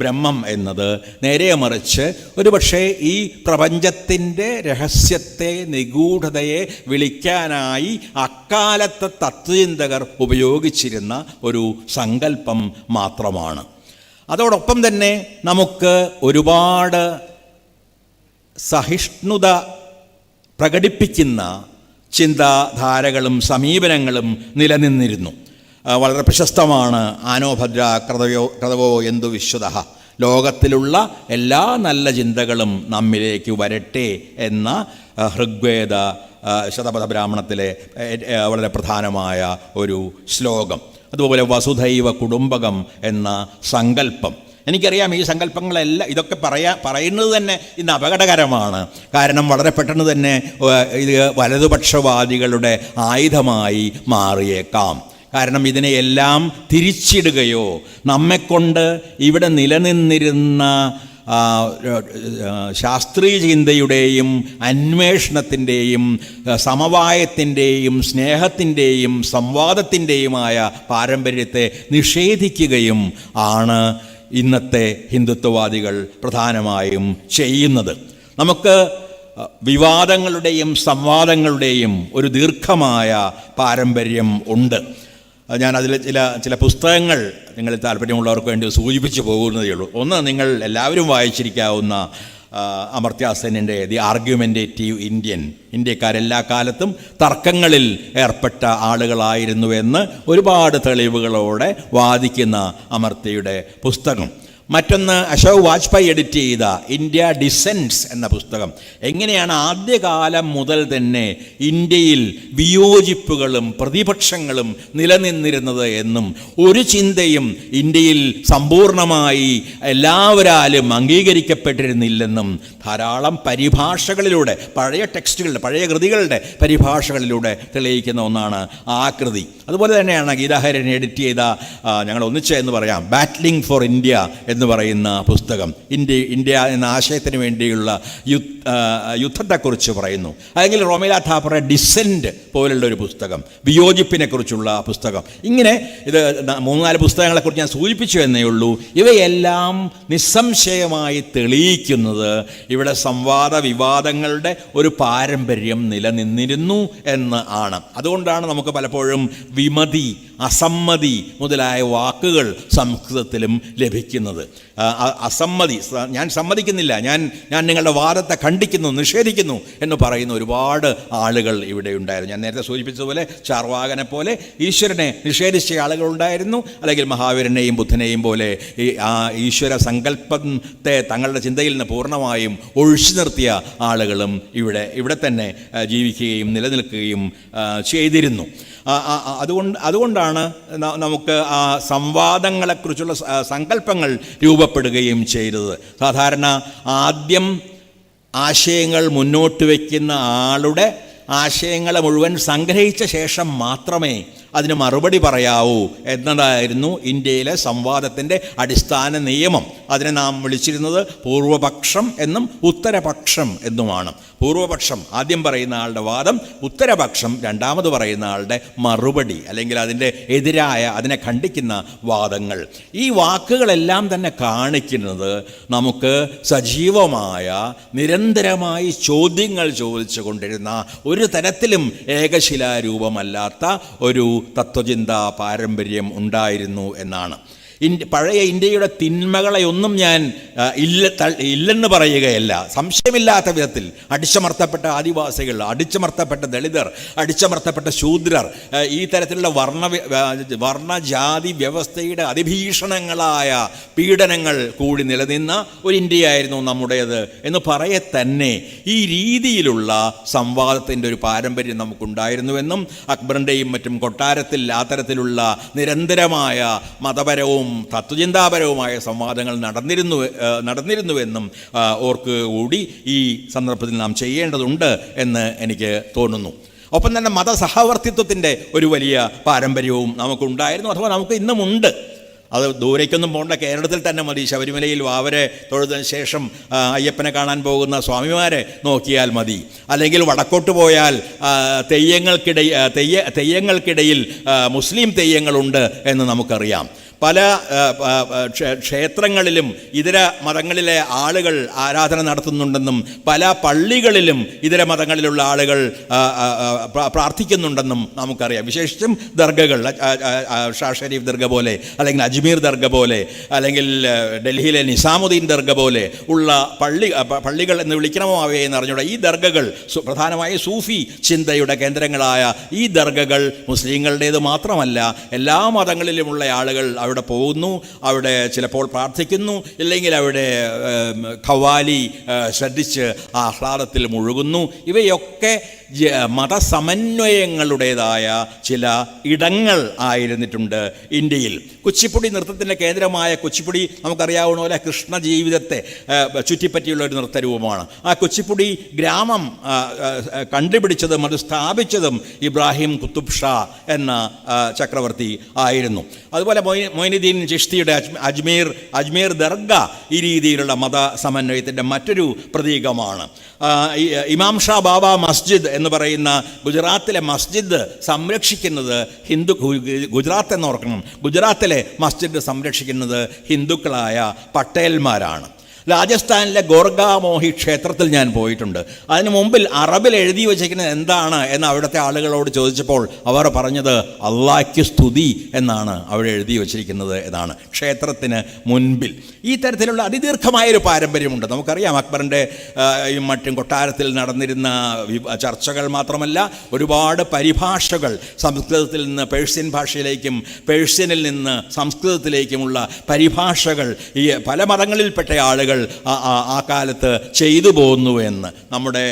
ബ്രഹ്മം എന്നത്. നേരെ മറിച്ച് ഒരുപക്ഷെ ഈ പ്രപഞ്ചത്തിൻ്റെ രഹസ്യത്തെ, നിഗൂഢതയെ വിളിക്കാനായി അക്കാലത്തെ തത്വചിന്തകർ ഉപയോഗിച്ചിരുന്ന ഒരു സങ്കല്പം മാത്രമാണ്. അതോടൊപ്പം തന്നെ നമുക്ക് ഒരുപാട് സഹിഷ്ണുത പ്രകടിപ്പിക്കുന്ന ചിന്താധാരകളും സമീപനങ്ങളും നിലനിന്നിരുന്നു. വളരെ പ്രശസ്തമാണ് ആനോഭദ്ര ക്രതവോ എന്തു വിശ്വതഃ, ലോകത്തിലുള്ള എല്ലാ നല്ല ചിന്തകളും നമ്മിലേക്ക് വരട്ടെ എന്ന ഋഗ്വേദ ശതപഥ ബ്രാഹ്മണത്തിലെ വളരെ പ്രധാനമായ ഒരു ശ്ലോകം. അതുപോലെ വസുധൈവ കുടുംബകം എന്ന സങ്കല്പം. എനിക്കറിയാം ഈ സങ്കല്പങ്ങളെല്ലാം, ഇതൊക്കെ പറയുന്നത് തന്നെ ഇന്ന് അപകടകരമാണ്. കാരണം വളരെ പെട്ടെന്ന് തന്നെ ഇത് വലതുപക്ഷവാദികളുടെ ആയുധമായി മാറിയേക്കാം. കാരണം ഇതിനെയെല്ലാം തിരിച്ചിടുകയോ നമ്മെക്കൊണ്ട് ഇവിടെ നിലനിന്നിരുന്ന ശാസ്ത്രീയ ചിന്തയുടെയും അന്വേഷണത്തിൻ്റെയും സമവായത്തിൻ്റെയും സ്നേഹത്തിൻ്റെയും സംവാദത്തിൻ്റെയുമായ പാരമ്പര്യത്തെ നിഷേധിക്കുകയും ആണ് ഇന്നത്തെ ഹിന്ദുത്വവാദികൾ പ്രധാനമായും ചെയ്യുന്നത്. നമുക്ക് വിവാദങ്ങളുടെയും സംവാദങ്ങളുടെയും ഒരു ദീർഘമായ പാരമ്പര്യം ഉണ്ട്. ഞാനതിൽ ചില പുസ്തകങ്ങൾ നിങ്ങളിൽ താല്പര്യമുള്ളവർക്ക് വേണ്ടി സൂചിപ്പിച്ചു പോകുന്നതേ ഉള്ളൂ. ഒന്ന്, നിങ്ങൾ എല്ലാവരും വായിച്ചിരിക്കാവുന്ന അമർത്യ സെന്നിൻ്റെ ദി ആർഗ്യുമെൻറ്റേറ്റീവ് ഇന്ത്യൻ, ഇന്ത്യക്കാരെല്ലാ കാലത്തും തർക്കങ്ങളിൽ ഏർപ്പെട്ട ആളുകളായിരുന്നുവെന്ന് ഒരുപാട് തെളിവുകളോടെ വാദിക്കുന്ന അമർത്യയുടെ പുസ്തകം. മറ്റൊന്ന് അശോക് വാജ്പേയി എഡിറ്റ് ചെയ്ത ഇന്ത്യ ഡിസെൻറ്റ്സ് എന്ന പുസ്തകം. എങ്ങനെയാണ് ആദ്യകാലം മുതൽ തന്നെ ഇന്ത്യയിൽ വിയോജിപ്പുകളും പ്രതിപക്ഷങ്ങളും നിലനിന്നിരുന്നത് എന്നും ഒരു ചിന്തയും ഇന്ത്യയിൽ സമ്പൂർണമായി എല്ലാവരാലും അംഗീകരിക്കപ്പെട്ടിരുന്നില്ലെന്നും ധാരാളം പരിഭാഷകളിലൂടെ, പഴയ ടെക്സ്റ്റുകളുടെ, പഴയ കൃതികളുടെ പരിഭാഷകളിലൂടെ തെളിയിക്കുന്ന ഒന്നാണ് ആ കൃതി. അതുപോലെ തന്നെയാണ് ഗീതാഹരൻ എഡിറ്റ് ചെയ്ത, ഞങ്ങൾ ഒന്നിച്ച് എന്ന് പറയാം, ബാറ്റ്ലിംഗ് ഫോർ ഇന്ത്യ എന്ന് പറയുന്ന പുസ്തകം. ഇന്ത്യ എന്ന ആശയത്തിന് വേണ്ടിയുള്ള യുദ്ധത്തെക്കുറിച്ച് പറയുന്നു. അല്ലെങ്കിൽ റോമില താപ്പറെ ഡിസെൻറ്റ് പോലുള്ള ഒരു പുസ്തകം, വിയോജിപ്പിനെക്കുറിച്ചുള്ള പുസ്തകം. ഇങ്ങനെ ഇത് 3-4 പുസ്തകങ്ങളെക്കുറിച്ച് ഞാൻ സൂചിപ്പിച്ചു എന്നേ ഉള്ളൂ. ഇവയെല്ലാം നിസ്സംശയമായി തെളിയിക്കുന്നത് ഇവിടെ സംവാദ വിവാദങ്ങളുടെ ഒരു പാരമ്പര്യം നിലനിന്നിരുന്നു എന്ന് ആണ്. അതുകൊണ്ടാണ് നമുക്ക് പലപ്പോഴും വിമതി, അസമ്മതി മുതലായ വാക്കുകൾ സംസ്കൃതത്തിലും ലഭിക്കുന്നത്. അസമ്മതി, ഞാൻ സമ്മതിക്കുന്നില്ല, ഞാൻ നിങ്ങളുടെ വാദത്തെ ഖണ്ഡിക്കുന്നു, നിഷേധിക്കുന്നു എന്ന് പറയുന്ന ഒരുപാട് ആളുകൾ ഇവിടെ ഉണ്ടായിരുന്നു. ഞാൻ നേരത്തെ സൂചിപ്പിച്ചതുപോലെ ചാർവാകനെ പോലെ ഈശ്വരനെ നിഷേധിച്ച ആളുകളുണ്ടായിരുന്നു. അല്ലെങ്കിൽ മഹാവീരനെയും ബുദ്ധനെയും പോലെ ആ ഈശ്വര സങ്കല്പത്തെ തങ്ങളുടെ ചിന്തയിൽ നിന്ന് പൂർണ്ണമായും ഒഴിച്ചു നിർത്തിയ ആളുകളും ഇവിടെ തന്നെ ജീവിക്കുകയും നിലനിൽക്കുകയും ചെയ്തിരുന്നു. അതുകൊണ്ടാണ് നമുക്ക് ആ സംവാദങ്ങളെക്കുറിച്ചുള്ള സങ്കല്പങ്ങൾ രൂപപ്പെടുകയും ചെയ്തത്. സാധാരണ ആദ്യം ആശയങ്ങൾ മുന്നോട്ട് വയ്ക്കുന്ന ആളുടെ ആശയങ്ങളെ മുഴുവൻ സംഗ്രഹിച്ച ശേഷം മാത്രമേ അതിന് മറുപടി പറയാവൂ എന്നതായിരുന്നു ഇന്ത്യയിലെ സംവാദത്തിൻ്റെ അടിസ്ഥാന നിയമം. അതിനെ നാം വിളിച്ചിരുന്നത് പൂർവപക്ഷം എന്നും ഉത്തരപക്ഷം എന്നുമാണ്. പൂർവപക്ഷം ആദ്യം പറയുന്ന ആളുടെ വാദം, ഉത്തരപക്ഷം രണ്ടാമത് പറയുന്ന ആളുടെ മറുപടി, അല്ലെങ്കിൽ അതിൻ്റെ എതിരായ, അതിനെ ഖണ്ഡിക്കുന്ന വാദങ്ങൾ. ഈ വാക്കുകളെല്ലാം തന്നെ കാണിക്കുന്നത് നമുക്ക് സജീവമായ, നിരന്തരമായി ചോദ്യങ്ങൾ ചോദിച്ചു കൊണ്ടിരുന്ന, ഒരു തരത്തിലും ഏകശിലാരൂപമല്ലാത്ത ഒരു തത്വചിന്താ പാരമ്പര്യം ഉണ്ടായിരുന്നു എന്നാണ്. പഴയ ഇന്ത്യയുടെ തിന്മകളെയൊന്നും ഞാൻ ഇല്ലെന്ന് പറയുകയല്ല. സംശയമില്ലാത്ത വിധത്തിൽ അടിച്ചമർത്തപ്പെട്ട ആദിവാസികൾ, അടിച്ചമർത്തപ്പെട്ട ദളിതർ, അടിച്ചമർത്തപ്പെട്ട ശൂദ്രർ, ഈ തരത്തിലുള്ള വർണ്ണജാതി വ്യവസ്ഥയുടെ അതിഭീഷണങ്ങളായ പീഡനങ്ങൾ കൂടി നിലനിന്ന ഒരു ഇന്ത്യയായിരുന്നു നമ്മുടേത് എന്ന് പറയെ തന്നെ ഈ രീതിയിലുള്ള സംവാദത്തിൻ്റെ ഒരു പാരമ്പര്യം നമുക്കുണ്ടായിരുന്നുവെന്നും അക്ബറിൻ്റെയും മറ്റും കൊട്ടാരത്തിൽ ആ തരത്തിലുള്ള നിരന്തരമായ മതപരവും തത്വചിന്താപരവുമായ സംവാദങ്ങൾ നടന്നിരുന്നുവെന്നും ഓർക്കുകൂടി ഈ സന്ദർഭത്തിൽ നാം ചെയ്യേണ്ടതുണ്ട് എന്ന് എനിക്ക് തോന്നുന്നു. ഒപ്പം തന്നെ മതസഹവർത്തിത്വത്തിൻ്റെ ഒരു വലിയ പാരമ്പര്യവും നമുക്കുണ്ടായിരുന്നു, അഥവാ നമുക്ക് ഇന്നുമുണ്ട്. അത് ദൂരേക്കൊന്നും പോകേണ്ട, കേരളത്തിൽ തന്നെ മതി. ശബരിമലയിൽ വാവരെ തൊഴുതിന് ശേഷം അയ്യപ്പനെ കാണാൻ പോകുന്ന സ്വാമിമാരെ നോക്കിയാൽ മതി. അല്ലെങ്കിൽ വടക്കോട്ട് പോയാൽ തെയ്യങ്ങൾക്കിടയിൽ മുസ്ലിം തെയ്യങ്ങളുണ്ട് എന്ന് നമുക്കറിയാം. പല ക്ഷേത്രങ്ങളിലും ഇതര മതങ്ങളിലെ ആളുകൾ ആരാധന നടത്തുന്നുണ്ടെന്നും പല പള്ളികളിലും ഇതര മതങ്ങളിലുള്ള ആളുകൾ പ്രാർത്ഥിക്കുന്നുണ്ടെന്നും നമുക്കറിയാം. വിശേഷിച്ചും ദർഗകൾ, ഷാ ഷരീഫ് ദർഗ പോലെ, അല്ലെങ്കിൽ അജ്മീർ ദർഗ പോലെ, അല്ലെങ്കിൽ ഡൽഹിയിലെ നിസാമുദ്ദീൻ ദർഗ പോലെ ഉള്ള പള്ളികൾ എന്ന് വിളിക്കണമോ അവയെ എന്ന് അറിഞ്ഞൂടെ, ഈ ദർഗകൾ പ്രധാനമായും സൂഫി ചിന്തയുടെ കേന്ദ്രങ്ങളായ ഈ ദർഗകൾ മുസ്ലിങ്ങളുടേത് മാത്രമല്ല, എല്ലാ മതങ്ങളിലുമുള്ള ആളുകൾ അവിടെ പോകുന്നു, അവിടെ ചിലപ്പോൾ പ്രാർത്ഥിക്കുന്നു, ഇല്ലെങ്കിൽ അവിടെ ഖവാലി ശ്രദ്ധിച്ച് ആഹ്ലാദത്തിൽ മുഴുകുന്നു. ഇവയൊക്കെ മതസമന്വയങ്ങളുടേതായ ചില ഇടങ്ങൾ ആയിരുന്നിട്ടുണ്ട് ഇന്ത്യയിൽ. കുച്ചിപ്പുടി നൃത്തത്തിൻ്റെ കേന്ദ്രമായ കുച്ചിപ്പുടി നമുക്കറിയാവുന്ന പോലെ കൃഷ്ണ ജീവിതത്തെ ചുറ്റിപ്പറ്റിയുള്ള ഒരു നൃത്തരൂപമാണ്. ആ കുച്ചിപ്പുടി ഗ്രാമം കണ്ടുപിടിച്ചതും അത് സ്ഥാപിച്ചതും ഇബ്രാഹിം കുത്തുബ് ഷാ എന്ന ചക്രവർത്തി ആയിരുന്നു. അതുപോലെ മൊയ്നുദ്ദീൻ ചിശ്തിയുടെ അജ്മീർ ദർഗ ഈ രീതിയിലുള്ള മത സമന്വയത്തിൻ്റെ മറ്റൊരു പ്രതീകമാണ്. ഇമാം ഷാ ബാബ മസ്ജിദ് എന്ന് പറയുന്ന ഗുജറാത്തിലെ മസ്ജിദ് സംരക്ഷിക്കുന്നത് ഗുജറാത്ത് എന്നോർക്കണം, ഗുജറാത്തിലെ മസ്ജിദ് സംരക്ഷിക്കുന്നത് ഹിന്ദുക്കളായ പട്ടേൽമാരാണ്. രാജസ്ഥാനിലെ ഗോർഗാമോഹി ക്ഷേത്രത്തിൽ ഞാൻ പോയിട്ടുണ്ട്. അതിന് മുമ്പിൽ അറബിൽ എഴുതി വച്ചിരിക്കുന്നത് എന്താണ് എന്ന് അവിടുത്തെ ആളുകളോട് ചോദിച്ചപ്പോൾ അവർ പറഞ്ഞത് അള്ളാഹ്ക്ക് സ്തുതി എന്നാണ് അവിടെ എഴുതി വച്ചിരിക്കുന്നത് എന്നാണ്, ക്ഷേത്രത്തിന് മുൻപിൽ. ഈ തരത്തിലുള്ള അതിദീർഘമായൊരു പാരമ്പര്യമുണ്ട്. നമുക്കറിയാം അക്ബറിൻ്റെ മറ്റും കൊട്ടാരത്തിൽ നടന്നിരുന്ന ചർച്ചകൾ മാത്രമല്ല, ഒരുപാട് പരിഭാഷകൾ സംസ്കൃതത്തിൽ നിന്ന് പേർഷ്യൻ ഭാഷയിലേക്കും പേർഷ്യനിൽ നിന്ന് സംസ്കൃതത്തിലേക്കുമുള്ള പരിഭാഷകൾ ഈ പല മതങ്ങളിൽപ്പെട്ട ആളുകൾ ആ കാലത്ത് ചെയ്തു പോന്നു എന്ന്. നമ്മുടെ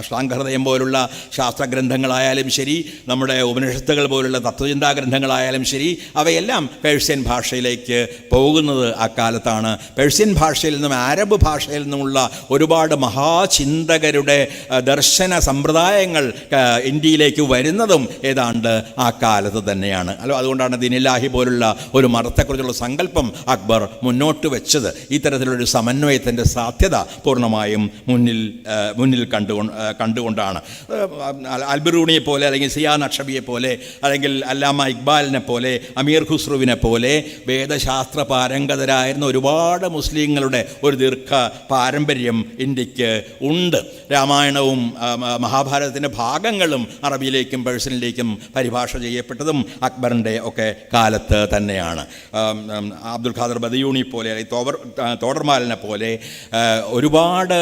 അഷ്ടാംഗഹൃദയം പോലുള്ള ശാസ്ത്രഗ്രന്ഥങ്ങളായാലും ശരി, നമ്മുടെ ഉപനിഷത്തുകൾ പോലുള്ള തത്വചിന്താ ഗ്രന്ഥങ്ങളായാലും ശരി, അവയെല്ലാം പേർഷ്യൻ ഭാഷയിലേക്ക് പോകുന്നത് ആ കാലത്താണ്. പേർഷ്യൻ ഭാഷയിൽ നിന്നും അറബ് ഭാഷയിൽ നിന്നുമുള്ള ഒരുപാട് മഹാചിന്തകരുടെ ദർശന സമ്പ്രദായങ്ങൾ ഇന്ത്യയിലേക്ക് വരുന്നതും ഏതാണ്ട് ആ കാലത്ത് തന്നെയാണ്. അതുകൊണ്ടാണ് ദീനില്ലാഹി പോലുള്ള ഒരു മതത്തെക്കുറിച്ചുള്ള സങ്കല്പം അക്ബർ മുന്നോട്ട് വെച്ചത്. ഇത്തരത്തിലൊരു സമന്വയത്തിൻ്റെ സാധ്യത പൂർണ്ണമായും മുന്നിൽ കണ്ടുകൊണ്ടാണ്. അൽബിറൂണിയെ പോലെ, അല്ലെങ്കിൽ സിയാ നക്ഷബിയെ പോലെ, അല്ലെങ്കിൽ അല്ലാമ ഇക്ബാലിനെ പോലെ, അമീർ ഖുസ്രുവിനെ പോലെ വേദശാസ്ത്ര പാരംഗതരായിരുന്ന ഒരുപാട് മുസ്ലിങ്ങളുടെ ഒരു ദീർഘ പാരമ്പര്യം ഇന്ത്യക്ക് ഉണ്ട്. രാമായണവും മഹാഭാരതത്തിൻ്റെ ഭാഗങ്ങളും അറബിയിലേക്കും പേർഷ്യനിലേക്കും പരിഭാഷ ചെയ്യപ്പെട്ടതും അക്ബറിൻ്റെ ഒക്കെ കാലത്ത് തന്നെയാണ്. അബ്ദുൽ ഖാദർ ബദയൂണി പോലെ, തോടർമാലിനെ പോലെ ഒരുപാട്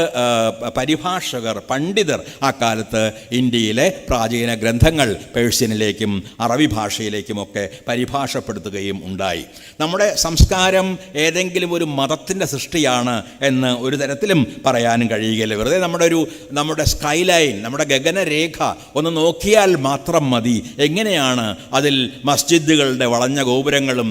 പരിഭാഷകർ, പണ്ഡിതർ ആ കാലത്ത് ഇന്ത്യയിലെ പ്രാചീന ഗ്രന്ഥങ്ങൾ പേർഷ്യനിലേക്കും അറബി ഭാഷയിലേക്കുമൊക്കെ പരിഭാഷപ്പെടുത്തുകയും ഉണ്ടായി. നമ്മുടെ സംസ്കാരം ഏതെങ്കിലും ഒരു മതത്തിൻ്റെ സൃഷ്ടിയാണ് എന്ന് ഒരു തരത്തിലും പറയാനും കഴിയുകയില്ല. വെറുതെ നമ്മുടെ സ്കൈലൈൻ, നമ്മുടെ ഗഗനരേഖ ഒന്ന് നോക്കിയാൽ മാത്രം മതി എങ്ങനെയാണ് അതിൽ മസ്ജിദുകളുടെ വളഞ്ഞ ഗോപുരങ്ങളും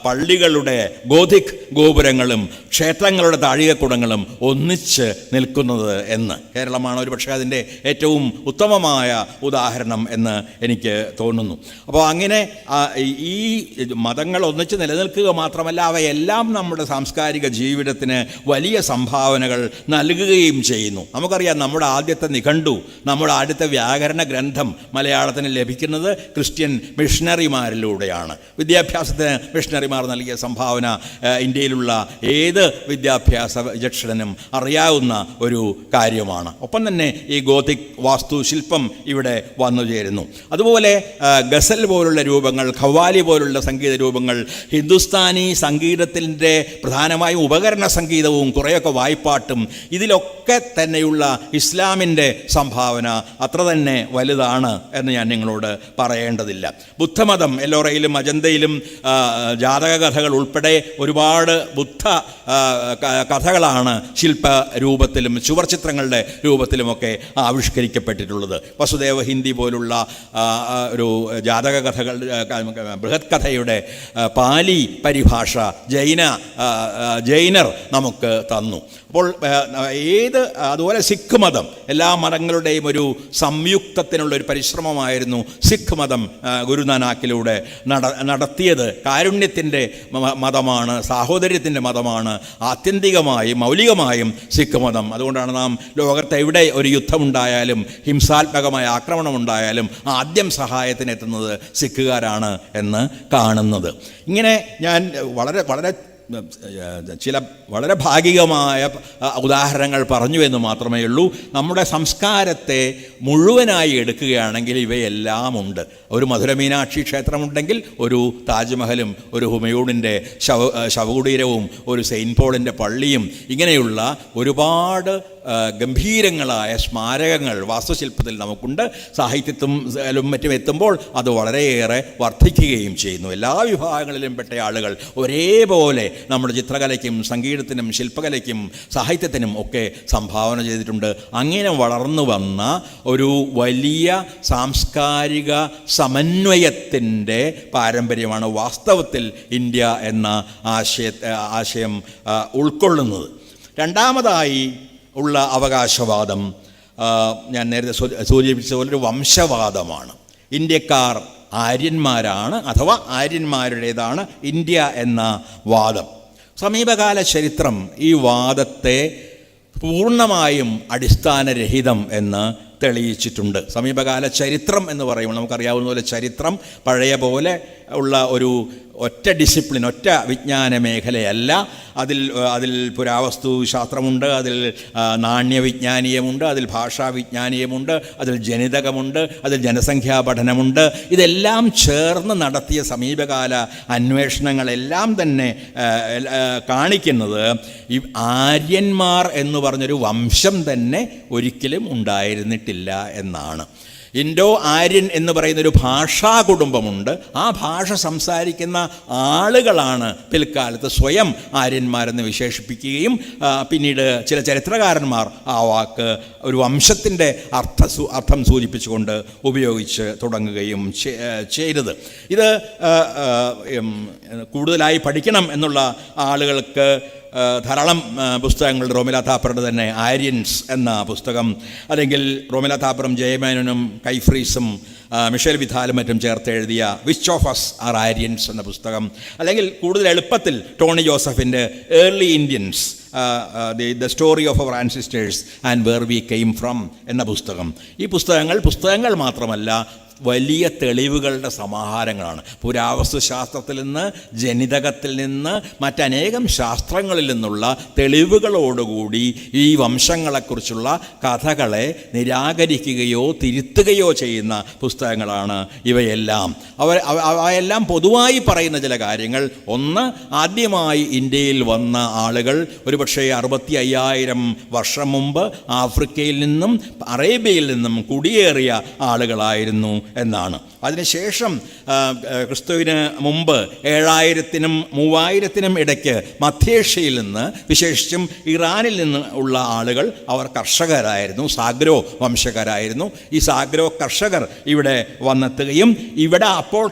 പള്ളികളുടെ ഗോഥിക് ഗോപുരങ്ങളും ക്ഷേത്രങ്ങളുടെ താഴികക്കുടങ്ങളും ഒന്നിച്ച് നിൽക്കുന്നത് എന്ന്. കേരളമാണ് ഒരുപക്ഷെ അതിൻ്റെ ഏറ്റവും ഉത്തമമായ ഉദാഹരണം എന്ന് എനിക്ക് തോന്നുന്നു. അപ്പോൾ അങ്ങനെ ഈ മതങ്ങൾ ഒന്നിച്ച് നിലനിൽക്കുക മാത്രമല്ല, അവയെല്ലാം നമ്മുടെ സാംസ്കാരിക ജീവിതത്തിന് വലിയ സംഭാവനകൾ നൽകുകയും ചെയ്യുന്നു. നമുക്കറിയാം, നമ്മുടെ ആദ്യത്തെ നിഘണ്ടു, നമ്മുടെ ആദ്യത്തെ വ്യാകരണ ഗ്രന്ഥം മലയാളത്തിന് ലഭിക്കുന്നത് ക്രിസ്ത്യൻ മിഷണറിമാരിലൂടെയാണ്. വിദ്യാഭ്യാസത്തിന് മിഷണറിമാർ നൽകിയ സംഭാവന ഇന്ത്യയിലുള്ള ഏത് വിദ്യാഭ്യാസ വിചക്ഷണനും അറിയാവുന്ന ഒരു കാര്യമാണ്. ഒപ്പം തന്നെ ഈ ഗോതിക് വാസ്തുശില്പം ഇവിടെ വന്നു ചേരുന്നു. അതുപോലെ ഗസൽ പോലുള്ള രൂപങ്ങൾ, ഖവാലി പോലുള്ള സംഗീത രൂപങ്ങൾ, ഹിന്ദുസ്ഥാനി സംഗീതത്തിൻ്റെ പ്രധാനമായും ഉപകരണ സംഗീതവും കുറേയൊക്കെ വായ്പാട്ടും, ഇതിലൊക്കെ തന്നെയുള്ള ഇസ്ലാമിൻ്റെ സംഭാവന അത്ര തന്നെ വലുതാണ് എന്ന് ഞാൻ നിങ്ങളോട് പറയേണ്ടതില്ല. ബുദ്ധമതം എല്ലോറയിലും അജന്തയിലും ജാതക കഥകൾ ഉൾപ്പെടെ ഒരുപാട് ബുദ്ധ കഥകളാണ് ശില്പ രൂപത്തിലും ചുവർചിത്രങ്ങളുടെ രൂപത്തിലുമൊക്കെ ആവിഷ്കരിക്കപ്പെട്ടിട്ടുള്ളത്. വസുദേവ ഹിന്ദി പോലുള്ള ഒരു ജാതക കഥകൾ, ബൃഹത് കഥയുടെ പാലി പരിഭാഷ ജൈനർ നമുക്ക് തന്നു. അപ്പോൾ അതുപോലെ സിഖ് മതം, എല്ലാ മതങ്ങളുടെയും ഒരു സംയുക്തത്തിനുള്ളൊരു പരിശ്രമമായിരുന്നു സിഖ് മതം ഗുരുനാനാക്കിലൂടെ നടത്തിയത്. കാരുണ്യത്തിൻ്റെ മതമാണ്, സാഹോദര്യത്തിൻ്റെ മതമാണ് ആത്യന്തികമായും മൗലികമായും സിഖ് മതം. അതുകൊണ്ടാണ് നാം ലോകത്തെവിടെ ഒരു യുദ്ധമുണ്ടായാലും ഹിംസാത്മകമായ ആക്രമണമുണ്ടായാലും ആദ്യം സഹായത്തിനെത്തുന്നത് സിഖുകാരാണ് എന്ന് കാണുന്നത്. ഇങ്ങനെ ഞാൻ ചില വളരെ ഭാഗികമായ ഉദാഹരണങ്ങൾ പറഞ്ഞു എന്ന് മാത്രമേ ഉള്ളൂ. നമ്മുടെ സംസ്കാരത്തെ മുഴുവനായി എടുക്കുകയാണെങ്കിൽ ഇവയെല്ലാം ഉണ്ട്. ഒരു മധുര മീനാക്ഷി ക്ഷേത്രമുണ്ടെങ്കിൽ ഒരു താജ്മഹലും ഒരു ഹുമയൂണിൻ്റെ ശവകുടീരവും ഒരു സെയിൻറ്റ് പോളിൻ്റെ പള്ളിയും, ഇങ്ങനെയുള്ള ഒരുപാട് ഗംഭീരങ്ങളായ സ്മാരകങ്ങൾ വാസ്തുശില്പത്തിൽ നമുക്കുണ്ട്. സാഹിത്യത്തിലും മറ്റും എത്തുമ്പോൾ അത് വളരെയേറെ വർദ്ധിക്കുകയും ചെയ്യുന്നു. എല്ലാ വിഭാഗങ്ങളിലും പെട്ട ആളുകൾ ഒരേപോലെ നമ്മുടെ ചിത്രകലയ്ക്കും സംഗീതത്തിനും ശില്പകലയ്ക്കും സാഹിത്യത്തിനും ഒക്കെ സംഭാവന ചെയ്തിട്ടുണ്ട്. അങ്ങനെ വളർന്നു വന്ന ഒരു വലിയ സാംസ്കാരിക സമന്വയത്തിൻ്റെ പാരമ്പര്യമാണ് വാസ്തവത്തിൽ ഇന്ത്യ എന്ന ആശയം ഉൾക്കൊള്ളുന്നത്. രണ്ടാമതായി ഉള്ള അവകാശവാദം ഞാൻ നേരത്തെ സൂചിപ്പിച്ച പോലെ ഒരു വംശവാദമാണ്. ഇന്ത്യക്കാർ ആര്യന്മാരാണ്, അഥവാ ആര്യന്മാരുടേതാണ് ഇന്ത്യ എന്ന വാദം. സമീപകാല ചരിത്രം ഈ വാദത്തെ പൂർണ്ണമായും അടിസ്ഥാനരഹിതം എന്ന് തെളിയിച്ചിട്ടുണ്ട്. സമീപകാല ചരിത്രം എന്ന് പറയുമ്പോൾ നമുക്കറിയാവുന്ന പോലെ ചരിത്രം പഴയ പോലെ ഉള്ള ഒരു ഒറ്റ ഡിസിപ്ലിൻ, ഒറ്റ വിജ്ഞാന മേഖലയല്ല. അതിൽ പുരാവസ്തു ശാസ്ത്രമുണ്ട്, അതിൽ നാണ്യവിജ്ഞാനീയമുണ്ട്, അതിൽ ഭാഷാവിജ്ഞാനീയമുണ്ട്, അതിൽ ജനിതകമുണ്ട്, അതിൽ ജനസംഖ്യാ പഠനമുണ്ട്. ഇതെല്ലാം ചേർന്ന് നടത്തിയ സമീപകാല അന്വേഷണങ്ങളെല്ലാം തന്നെ കാണിക്കുന്നത് ഈ ആര്യന്മാർ എന്ന് പറഞ്ഞൊരു വംശം തന്നെ ഒരിക്കലും ഉണ്ടായിരുന്നിട്ടില്ല എന്നാണ്. ഇൻഡോ ആര്യൻ എന്ന് പറയുന്നൊരു ഭാഷാ കുടുംബമുണ്ട്. ആ ഭാഷ സംസാരിക്കുന്ന ആളുകളാണ് പിൽക്കാലത്ത് സ്വയം ആര്യന്മാരെന്ന് വിശേഷിപ്പിക്കുകയും പിന്നീട് ചില ചരിത്രകാരന്മാർ ആ വാക്ക് ഒരു വംശത്തിൻ്റെ അർത്ഥം സൂചിപ്പിച്ചുകൊണ്ട് ഉപയോഗിച്ച് തുടങ്ങുകയും ചെയ്തത്. ഇത് കൂടുതലായി പഠിക്കണം എന്നുള്ള ആളുകൾക്ക് ധാരാളം പുസ്തകങ്ങൾ, റോമില താപ്പറുടെ തന്നെ ആര്യൻസ് എന്ന പുസ്തകം, അല്ലെങ്കിൽ റോമില താപ്പറും ജയമേനോനും കൈഫ്രീസും മിഷേൽ വിഥാലും മറ്റും ചേർത്ത് എഴുതിയ which of us are Aryans എന്ന പുസ്തകം, അല്ലെങ്കിൽ കൂടുതൽ എളുപ്പത്തിൽ ടോണി ജോസഫിൻ്റെ early Indians the story of our ancestors and where we came from എന്ന പുസ്തകം. ഈ പുസ്തകങ്ങൾ മാത്രമല്ല, വലിയ തെളിവുകളുടെ സമാഹാരങ്ങളാണ്. പുരാവസ്തു ശാസ്ത്രത്തിൽ നിന്ന്, ജനിതകത്തിൽ നിന്ന്, മറ്റനേകം ശാസ്ത്രങ്ങളിൽ നിന്നുള്ള തെളിവുകളോടുകൂടി ഈ വംശങ്ങളെക്കുറിച്ചുള്ള കഥകളെ നിരാകരിക്കുകയോ തിരുത്തുകയോ ചെയ്യുന്ന പുസ്തകങ്ങളാണ് ഇവയെല്ലാം. അവയെല്ലാം പൊതുവായി പറയുന്ന ചില കാര്യങ്ങൾ: ഒന്ന്, ആദ്യമായി ഇന്ത്യയിൽ വന്ന ആളുകൾ ഒരുപക്ഷെ 65,000 വർഷം മുമ്പ് ആഫ്രിക്കയിൽ നിന്നും അറേബ്യയിൽ നിന്നും കുടിയേറിയ ആളുകളായിരുന്നു എന്നാണ്. അതിനുശേഷം ക്രിസ്തുവിന് മുമ്പ് 7,000-നും 3,000-നും ഇടയ്ക്ക് മധ്യേഷ്യയിൽ നിന്ന്, വിശേഷിച്ചും ഇറാനിൽ നിന്ന് ഉള്ള ആളുകൾ, അവർ കർഷകരായിരുന്നു, സാഗ്രോ വംശകരായിരുന്നു. ഈ സാഗ്രോ കർഷകർ ഇവിടെ വന്നെത്തുകയും ഇവിടെ അപ്പോൾ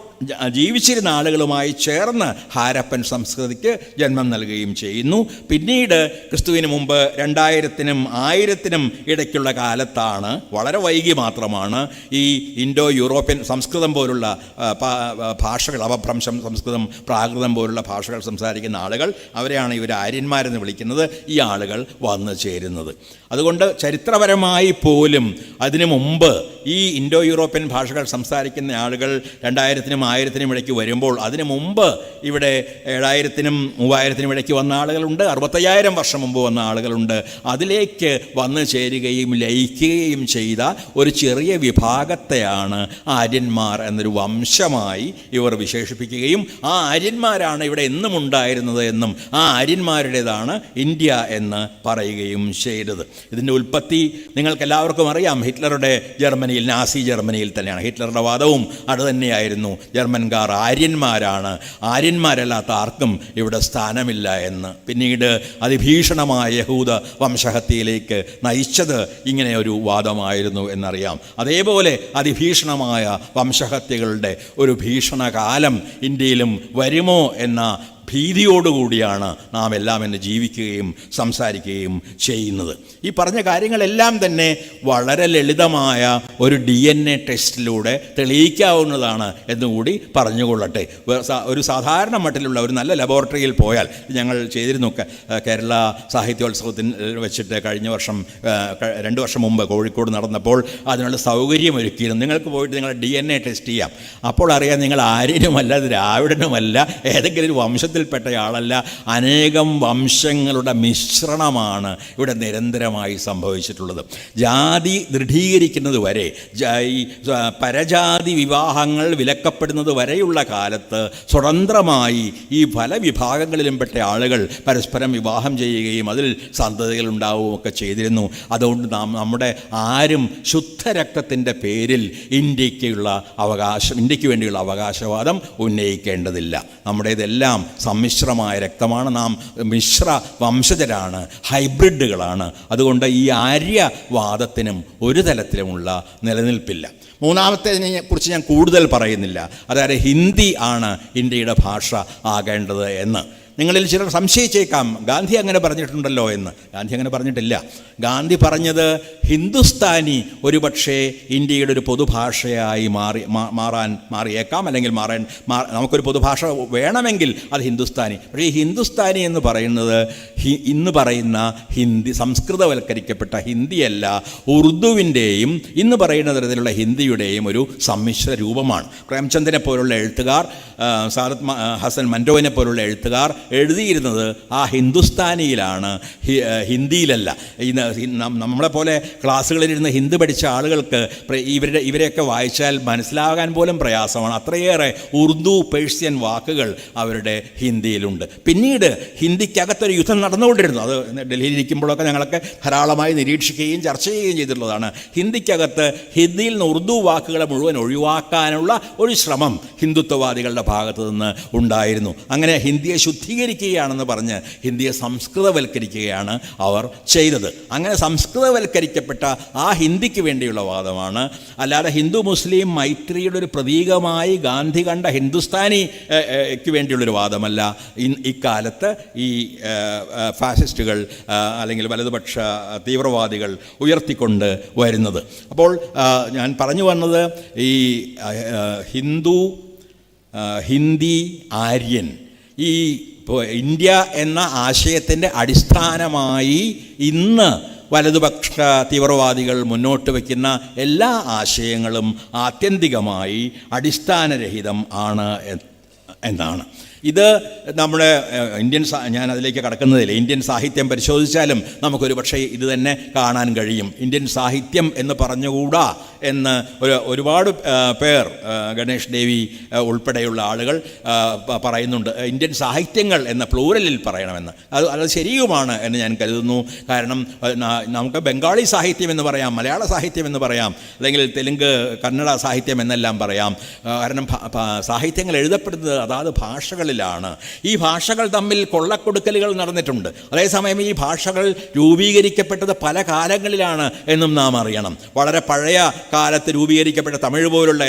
ജീവിച്ചിരുന്ന ആളുകളുമായി ചേർന്ന് ഹാരപ്പൻ സംസ്കൃതിക്ക് ജന്മം നൽകുകയും ചെയ്യുന്നു. പിന്നീട് ക്രിസ്തുവിന് മുമ്പ് 2000-നും 1000-നും ഇടയ്ക്കുള്ള കാലത്താണ്, വളരെ വൈകി മാത്രമാണ്, ഈ ഇൻഡോ യൂറോപ്യൻ സംസ്കൃതം പോലുള്ള ഭാഷകൾ, അപഭ്രംശം സംസ്കൃതം, പ്രാകൃതം പോലുള്ള ഭാഷകൾ സംസാരിക്കുന്ന ആളുകൾ, അവരെയാണ് ഇവർ ആര്യന്മാരെന്ന് വിളിക്കുന്നത്, ഈ ആളുകൾ വന്നു ചേരുന്നത്. അതുകൊണ്ട് ചരിത്രപരമായി പോലും അതിനു മുമ്പ് ഈ ഇൻഡോ യൂറോപ്യൻ ഭാഷകൾ സംസാരിക്കുന്ന ആളുകൾ 2000-നും 1000-നും ഇടയ്ക്ക് വരുമ്പോൾ, അതിനു മുമ്പ് ഇവിടെ 7,000-നും 3,000-നും ഇടയ്ക്ക് വന്ന ആളുകളുണ്ട്, 65,000 വർഷം മുമ്പ് വന്ന ആളുകളുണ്ട്. അതിലേക്ക് വന്നു ചേരുകയും ലയിക്കുകയും ചെയ്ത ഒരു ചെറിയ വിഭാഗത്തെയാണ് ആര്യന്മാർ എന്നൊരു വംശമായി ഇവർ വിശേഷിപ്പിക്കുകയും ആ ആര്യന്മാരാണ് ഇവിടെ എന്നും ഉണ്ടായിരുന്നത് എന്നും ആ ആര്യന്മാരുടേതാണ് ഇന്ത്യ എന്ന് പറയുകയും ചെയ്തത്. ഇതിൻ്റെ ഉൽപ്പത്തി നിങ്ങൾക്കെല്ലാവർക്കും അറിയാം. ഹിറ്റ്ലറുടെ ജർമ്മനിയിൽ, നാസി ജർമ്മനിയിൽ തന്നെയാണ്. ഹിറ്റ്ലറുടെ വാദവും അത് തന്നെയായിരുന്നു, ജർമ്മൻകാർ ആര്യന്മാരാണ്, ആര്യന്മാരല്ലാത്ത ആർക്കും ഇവിടെ സ്ഥാനമില്ല എന്ന്. പിന്നീട് അതിഭീഷണമായ യഹൂദ വംശഹത്യയിലേക്ക് നയിച്ചത് ഇങ്ങനെ ഒരു വാദമായിരുന്നു എന്നറിയാം. അതേപോലെ അതിഭീഷണമായ വംശഹത്യകളുടെ ഒരു ഭീഷണകാലം ഇന്ത്യയിലും വരുമോ എന്ന ഭീതിയോടുകൂടിയാണ് നാം എല്ലാം ഇന്ന് ജീവിക്കുകയും സംസാരിക്കുകയും ചെയ്യുന്നത്. ഈ പറഞ്ഞ കാര്യങ്ങളെല്ലാം തന്നെ വളരെ ലളിതമായ ഒരു DNA ടെസ്റ്റിലൂടെ തെളിയിക്കാവുന്നതാണ് എന്നുകൂടി പറഞ്ഞുകൊള്ളട്ടെ. ഒരു സാധാരണ മട്ടിലുള്ള ഒരു നല്ല ലബോറട്ടറിയിൽ പോയാൽ, ഞങ്ങൾ ചെയ്തിരുന്നു കേരള സാഹിത്യോത്സവത്തിൽ വെച്ചിട്ട് കഴിഞ്ഞ വർഷം 2 വർഷം മുമ്പ് കോഴിക്കോട് നടന്നപ്പോൾ അതിനുള്ള സൗകര്യമൊരുക്കിയിരുന്നു. നിങ്ങൾക്ക് പോയിട്ട് നിങ്ങൾ DNA ടെസ്റ്റ് ചെയ്യാം. അപ്പോൾ അറിയാം നിങ്ങൾ ആര്യനുമല്ല, ദ്രാവിഡനുമല്ല, ഏതെങ്കിലും ഒരു വംശത്തിൽപ്പെട്ട ആളല്ല. അനേകം വംശങ്ങളുടെ മിശ്രണമാണ് ഇവിടെ നിരന്തരമായി സംഭവിച്ചിട്ടുള്ളത്. ജാതി ദൃഢീകരിക്കുന്നത് വരെ, ഈ പരജാതി വിവാഹങ്ങൾ വിലക്കപ്പെടുന്നത് വരെയുള്ള കാലത്ത് സ്വതന്ത്രമായി ഈ പല വിഭാഗങ്ങളിലും പെട്ട ആളുകൾ പരസ്പരം വിവാഹം ചെയ്യുകയും അതിൽ സന്തതികൾ ഉണ്ടാവുകയും ഒക്കെ ചെയ്തിരുന്നു. അതുകൊണ്ട് നമ്മുടെ ആരും ശുദ്ധരക്തത്തിൻ്റെ പേരിൽ ഇന്ത്യക്ക് വേണ്ടിയുള്ള അവകാശവാദം ഉന്നയിക്കേണ്ടതില്ല. നമ്മുടേതെല്ലാം സമ്മിശ്രമായ രക്തമാണ്. നാം മിശ്ര വംശജരാണ്, ഹൈബ്രിഡുകളാണ്. അതുകൊണ്ട് ഈ ആര്യവാദത്തിനും ഒരു തലത്തിലുമുള്ള നിലനിൽപ്പില്ല. മൂന്നാമത്തേതിനെ കുറിച്ച് ഞാൻ കൂടുതൽ പറയുന്നില്ല. അതായത് ഹിന്ദി ആണ് ഇന്ത്യയുടെ ഭാഷ ആകേണ്ടത് എന്ന്. നിങ്ങളിൽ ചിലർ സംശയിച്ചേക്കാം, ഗാന്ധി അങ്ങനെ പറഞ്ഞിട്ടുണ്ടല്ലോ എന്ന്. ഗാന്ധി അങ്ങനെ പറഞ്ഞിട്ടില്ല. ഗാന്ധി പറഞ്ഞത് ഹിന്ദുസ്ഥാനി ഒരുപക്ഷേ ഇന്ത്യയുടെ ഒരു പൊതുഭാഷയായി മാറിയേക്കാം, അല്ലെങ്കിൽ നമുക്കൊരു പൊതുഭാഷ വേണമെങ്കിൽ അത് ഹിന്ദുസ്ഥാനി. പക്ഷേ ഈ ഹിന്ദുസ്ഥാനി എന്ന് പറയുന്നത് ഇന്ന് പറയുന്ന ഹിന്ദി, സംസ്കൃതവൽക്കരിക്കപ്പെട്ട ഹിന്ദിയല്ല, ഉറുദുവിൻ്റെയും ഇന്ന് പറയുന്ന തരത്തിലുള്ള ഹിന്ദിയുടെയും ഒരു സമ്മിശ്ര രൂപമാണ്. പ്രേംചന്ദിനെ പോലുള്ള എഴുത്തുകാർ, സാദത്ത് ഹസൻ മൻറ്റോവിനെ പോലുള്ള എഴുത്തുകാർ എഴുതിയിരുന്നത് ആ ഹിന്ദുസ്ഥാനിയിലാണ്, ഹിന്ദിയിലല്ല. നമ്മളെപ്പോലെ ക്ലാസ്സുകളിലിരുന്ന് ഹിന്ദി പഠിച്ച ആളുകൾക്ക് ഇവരെയൊക്കെ വായിച്ചാൽ മനസ്സിലാകാൻ പോലും പ്രയാസമാണ്. അത്രയേറെ ഉറുദു, പേർഷ്യൻ വാക്കുകൾ അവരുടെ ഹിന്ദിയിലുണ്ട്. പിന്നീട് ഹിന്ദിക്കകത്തൊരു യുദ്ധം നടന്നുകൊണ്ടിരുന്നു. അത് ഡൽഹിയിൽ ഇരിക്കുമ്പോഴൊക്കെ ഞങ്ങളൊക്കെ ധാരാളമായി നിരീക്ഷിക്കുകയും ചർച്ച ചെയ്യുകയും ചെയ്തിട്ടുള്ളതാണ്. ഹിന്ദിക്കകത്ത് ഹിന്ദിയിൽ നിന്ന് ഉറുദു വാക്കുകളെ മുഴുവൻ ഒഴിവാക്കാനുള്ള ഒരു ശ്രമം ഹിന്ദുത്വവാദികളുടെ ഭാഗത്തു നിന്ന് ഉണ്ടായിരുന്നു. അങ്ങനെ ഹിന്ദിയെ ശുദ്ധീകരിക്കുകയാണെന്ന് പറഞ്ഞ് ഹിന്ദിയെ സംസ്കൃതവൽക്കരിക്കുകയാണ് അവർ ചെയ്തത്. അങ്ങനെ സംസ്കൃതവൽക്കരിക്കപ്പെട്ട ആ ഹിന്ദിക്ക് വേണ്ടിയുള്ള വാദമാണ്, അല്ലാതെ ഹിന്ദു മുസ്ലിം മൈത്രിയുടെ ഒരു പ്രതീകമായി ഗാന്ധി കണ്ട ഹിന്ദുസ്ഥാനിക്ക് വേണ്ടിയുള്ളൊരു വാദമല്ല ഇക്കാലത്ത് ഈ ഫാസിസ്റ്റുകൾ അല്ലെങ്കിൽ വലതുപക്ഷ തീവ്രവാദികൾ ഉയർത്തിക്കൊണ്ട് വരുന്നത്. അപ്പോൾ ഞാൻ പറഞ്ഞു വന്നത് ഈ ഹിന്ദി, ആര്യൻ, ഈ ഇന്ത്യ എന്ന ആശയത്തിൻ്റെ അടിസ്ഥാനമായി ഇന്ന് വലതുപക്ഷ തീവ്രവാദികൾ മുന്നോട്ട് വയ്ക്കുന്ന എല്ലാ ആശയങ്ങളും ആത്യന്തികമായി അടിസ്ഥാനരഹിതം ആണ് എന്നാണ്. ഇത് നമ്മുടെ ഞാൻ അതിലേക്ക് കടക്കുന്നതില്ല. ഇന്ത്യൻ സാഹിത്യം പരിശോധിച്ചാലും നമുക്കൊരു പക്ഷേ ഇത് തന്നെ കാണാൻ കഴിയും. ഇന്ത്യൻ സാഹിത്യം എന്ന് പറഞ്ഞുകൂടാ എന്ന് ഒരുപാട് പേർ, ഗണേഷ് ദേവി ഉൾപ്പെടെയുള്ള ആളുകൾ പറയുന്നുണ്ട്. ഇന്ത്യൻ സാഹിത്യങ്ങൾ എന്ന പ്ലൂറലിൽ പറയണമെന്ന്. അത് ശരിയുമാണ് എന്ന് ഞാൻ കരുതുന്നു. കാരണം നമുക്ക് ബംഗാളി സാഹിത്യം എന്ന് പറയാം, മലയാള സാഹിത്യം എന്ന് പറയാം, അല്ലെങ്കിൽ തെലുങ്ക്, കന്നഡ സാഹിത്യം എന്നെല്ലാം പറയാം. കാരണം സാഹിത്യങ്ങൾ എഴുതപ്പെടുന്നത് അതാത് ഭാഷകളിലാണ്. ഈ ഭാഷകൾ തമ്മിൽ കൊള്ളക്കൊടുക്കലുകൾ നടന്നിട്ടുണ്ട്. അതേസമയം ഈ ഭാഷകൾ രൂപീകരിക്കപ്പെട്ടത് പല കാലങ്ങളിലാണ് എന്നും നാം അറിയണം. വളരെ പഴയ കാലത്ത് രൂപീകരിക്കപ്പെട്ട തമിഴ് പോലുള്ള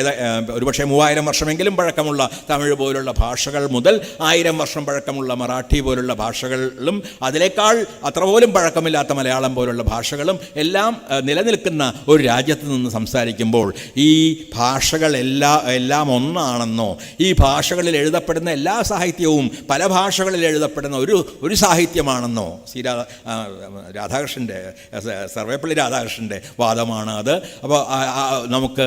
ഒരുപക്ഷെ 3000 വർഷമെങ്കിലും പഴക്കമുള്ള തമിഴ് പോലുള്ള ഭാഷകൾ മുതൽ 1000 വർഷം പഴക്കമുള്ള മറാഠി പോലുള്ള ഭാഷകളും അതിനേക്കാൾ അത്ര പോലും പഴക്കമില്ലാത്ത മലയാളം പോലുള്ള ഭാഷകളും എല്ലാം നിലനിൽക്കുന്ന ഒരു രാജ്യത്ത് നിന്ന് സംസാരിക്കുമ്പോൾ ഈ ഭാഷകളെല്ലാം ഒന്നാണെന്നോ, ഈ ഭാഷകളിൽ എഴുതപ്പെടുന്ന എല്ലാ സാഹിത്യവും പല ഭാഷകളിൽ എഴുതപ്പെടുന്ന ഒരു സാഹിത്യമാണെന്നോ സർവേപ്പള്ളി രാധാകൃഷ്ണൻ്റെ വാദമാണ് അത്. അപ്പോൾ നമുക്ക്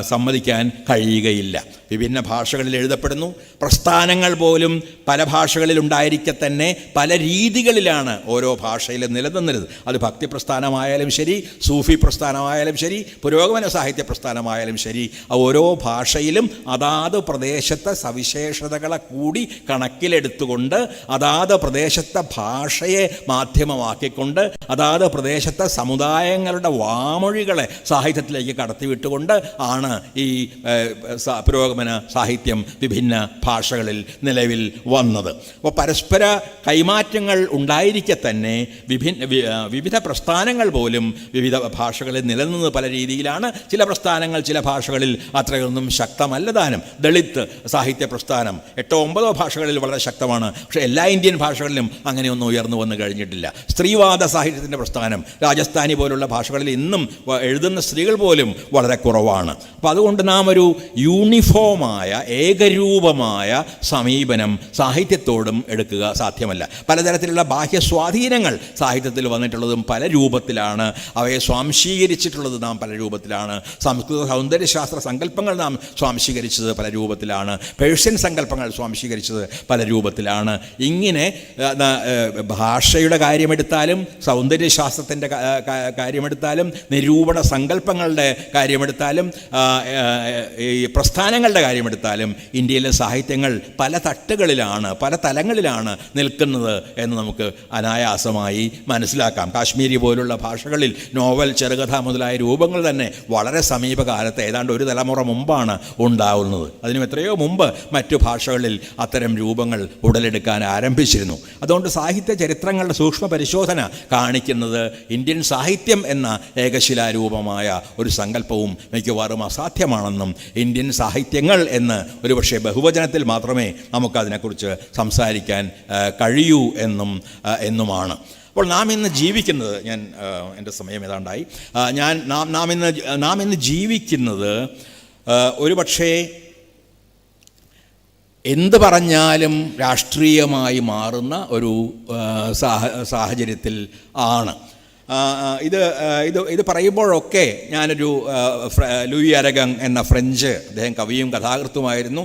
സമ്മതിക്കാൻ കഴിയുകയില്ല. വിഭിന്ന ഭാഷകളിൽ എഴുതപ്പെടുന്നു. പ്രസ്ഥാനങ്ങൾ പോലും പല ഭാഷകളിൽ ഉണ്ടായിരിക്കെ തന്നെ പല രീതികളിലാണ് ഓരോ ഭാഷയിലും നിലനിന്നിരുന്നത്. അത് ഭക്തി പ്രസ്ഥാനമായാലും ശരി, സൂഫി പ്രസ്ഥാനമായാലും ശരി, പുരോഗമന സാഹിത്യ പ്രസ്ഥാനമായാലും ശരി, ഓരോ ഭാഷയിലും അതാത് പ്രദേശത്തെ സവിശേഷതകളെ കൂടി കണക്കിലെടുത്തുകൊണ്ട് അതാത് പ്രദേശത്തെ ഭാഷയെ മാധ്യമമാക്കിക്കൊണ്ട് അതാത് പ്രദേശത്തെ സമുദായങ്ങളുടെ വാമൊഴികളെ സാഹിത്യത്തിലേക്ക് കടത്തിവിട്ടുകൊണ്ട് ആണ് ഈ പുരോഗമന സാഹിത്യം വിഭിന്ന ഭാഷകളിൽ നിലവിൽ വന്നത്. അപ്പോൾ പരസ്പര കൈമാറ്റങ്ങൾ ഉണ്ടായിരിക്കെ തന്നെ വിവിധ പ്രസ്ഥാനങ്ങൾ പോലും വിവിധ ഭാഷകളിൽ നിലനിന്നത് പല രീതിയിലാണ്. ചില പ്രസ്ഥാനങ്ങൾ ചില ഭാഷകളിൽ അത്രയൊന്നും ശക്തമല്ല താനും. ദളിത് സാഹിത്യ പ്രസ്ഥാനം 8-9 ഭാഷകളിൽ വളരെ ശക്തമാണ്. പക്ഷേ എല്ലാ ഇന്ത്യൻ ഭാഷകളിലും അങ്ങനെയൊന്നും ഉയർന്നു വന്നു കഴിഞ്ഞിട്ടില്ല. സ്ത്രീവാദ സാഹിത്യത്തിൻ്റെ പ്രസ്ഥാനം രാജസ്ഥാനി പോലുള്ള ഭാഷകളിൽ ഇന്നും എഴുതുന്ന സ്ത്രീകൾ പോലും വളരെ കുറവാണ്. അപ്പോൾ അതുകൊണ്ട് നാം ഒരു യൂണിഫോമായ ഏകരൂപമായ സമീപനം സാഹിത്യത്തോടും എടുക്കുക സാധ്യമല്ല. പലതരത്തിലുള്ള ബാഹ്യ സ്വാധീനങ്ങൾ സാഹിത്യത്തിൽ വന്നിട്ടുള്ളതും പല രൂപത്തിലാണ്. അവയെ സ്വാംശീകരിച്ചിട്ടുള്ളത് നാം പല രൂപത്തിലാണ്. സംസ്കൃത സൗന്ദര്യശാസ്ത്ര സങ്കല്പങ്ങൾ നാം സ്വാംശീകരിച്ചത് പല രൂപത്തിലാണ്. പേർഷ്യൻ സങ്കല്പങ്ങൾ സ്വാംശീകരിച്ചത് പല രൂപത്തിലാണ്. ഇങ്ങനെ ഭാഷയുടെ കാര്യമെടുത്താലും സൗന്ദര്യശാസ്ത്രത്തിൻ്റെ കാര്യമെടുത്താലും നിരൂപണ സങ്കല്പങ്ങളുടെ കാര്യമെടുത്താലും ഈ പ്രസ്ഥാനങ്ങളുടെ കാര്യമെടുത്താലും ഇന്ത്യയിലെ സാഹിത്യങ്ങൾ പല തട്ടുകളിലാണ്, പല തലങ്ങളിലാണ് നിൽക്കുന്നത് എന്ന് നമുക്ക് അനായാസമായി മനസ്സിലാക്കാം. കാശ്മീരി പോലുള്ള ഭാഷകളിൽ നോവൽ, ചെറുകഥ മുതലായ രൂപങ്ങൾ തന്നെ വളരെ സമീപകാലത്ത് ഏതാണ്ട് ഒരു തലമുറ മുമ്പാണ് ഉണ്ടാവുന്നത്. അതിനും എത്രയോ മുമ്പ് മറ്റു ഭാഷകളിൽ അത്തരം രൂപങ്ങൾ ഉടലെടുക്കാൻ ആരംഭിച്ചിരുന്നു. അതുകൊണ്ട് സാഹിത്യ ചരിത്രങ്ങളുടെ സൂക്ഷ്മ പരിശോധന കാണിക്കുന്നത് ഇന്ത്യൻ സാഹിത്യം എന്ന ഏകശിലാരൂപമായ ഒരു സങ്കല്പവും മിക്കവാറും അസാധ്യമാണെന്നും ഇന്ത്യൻ സാഹിത്യങ്ങൾ എന്ന് ഒരുപക്ഷെ ബഹുവചനത്തിൽ മാത്രമേ നമുക്കതിനെക്കുറിച്ച് സംസാരിക്കാൻ കഴിയൂ എന്നുമാണ്. അപ്പോൾ നാം ഇന്ന് ജീവിക്കുന്നത്, എൻ്റെ സമയം ഏതാണ്ടായി, നാം ഇന്ന് ജീവിക്കുന്നത് ഒരുപക്ഷേ എന്ത് പറഞ്ഞാലും രാഷ്ട്രീയമായി മാറുന്ന ഒരു സാഹചര്യത്തിൽ ആണ്. ഇത് പറയുമ്പോഴൊക്കെ ഞാനൊരു ലൂയി അരഗങ് എന്ന ഫ്രഞ്ച്, അദ്ദേഹം കവിയും കഥാകൃത്തുമായിരുന്നു,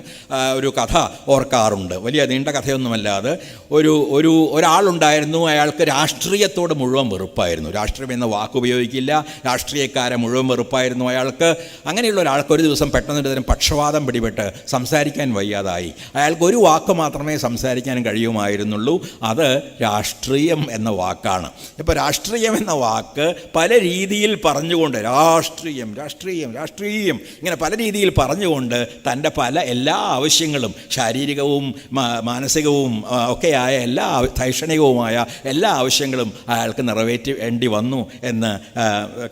ഒരു കഥ ഓർക്കാറുണ്ട്. വലിയ നീണ്ട കഥയൊന്നുമല്ലാതെ ഒരാളുണ്ടായിരുന്നു, അയാൾക്ക് രാഷ്ട്രീയത്തോട് മുഴുവൻ വെറുപ്പായിരുന്നു. രാഷ്ട്രീയം എന്ന വാക്ക് ഉപയോഗിക്കില്ല, രാഷ്ട്രീയക്കാരെ മുഴുവൻ വെറുപ്പായിരുന്നു അയാൾക്ക്. അങ്ങനെയുള്ള ഒരാൾക്ക് ഒരു ദിവസം പെട്ടെന്നൊരു തരം പക്ഷവാതം പിടിപെട്ട് സംസാരിക്കാൻ വയ്യാതായി. അയാൾക്ക് ഒരു വാക്ക് മാത്രമേ സംസാരിക്കാൻ കഴിയുമായിരുന്നുള്ളൂ, അത് രാഷ്ട്രീയം എന്ന വാക്കാണ്. ഇപ്പോൾ രാഷ്ട്രീയം എന്ന വാക്ക് പല രീതിയിൽ പറഞ്ഞുകൊണ്ട് രാഷ്ട്രീയം രാഷ്ട്രീയം രാഷ്ട്രീയം ഇങ്ങനെ പല രീതിയിൽ പറഞ്ഞുകൊണ്ട് തൻ്റെ എല്ലാ ആവശ്യങ്ങളും ശാരീരികവും മാനസികവും ഒക്കെയായ ശൈക്ഷണികവുമായ എല്ലാ ആവശ്യങ്ങളും അയാൾക്ക് നിറവേറ്റേണ്ടി വന്നു എന്ന്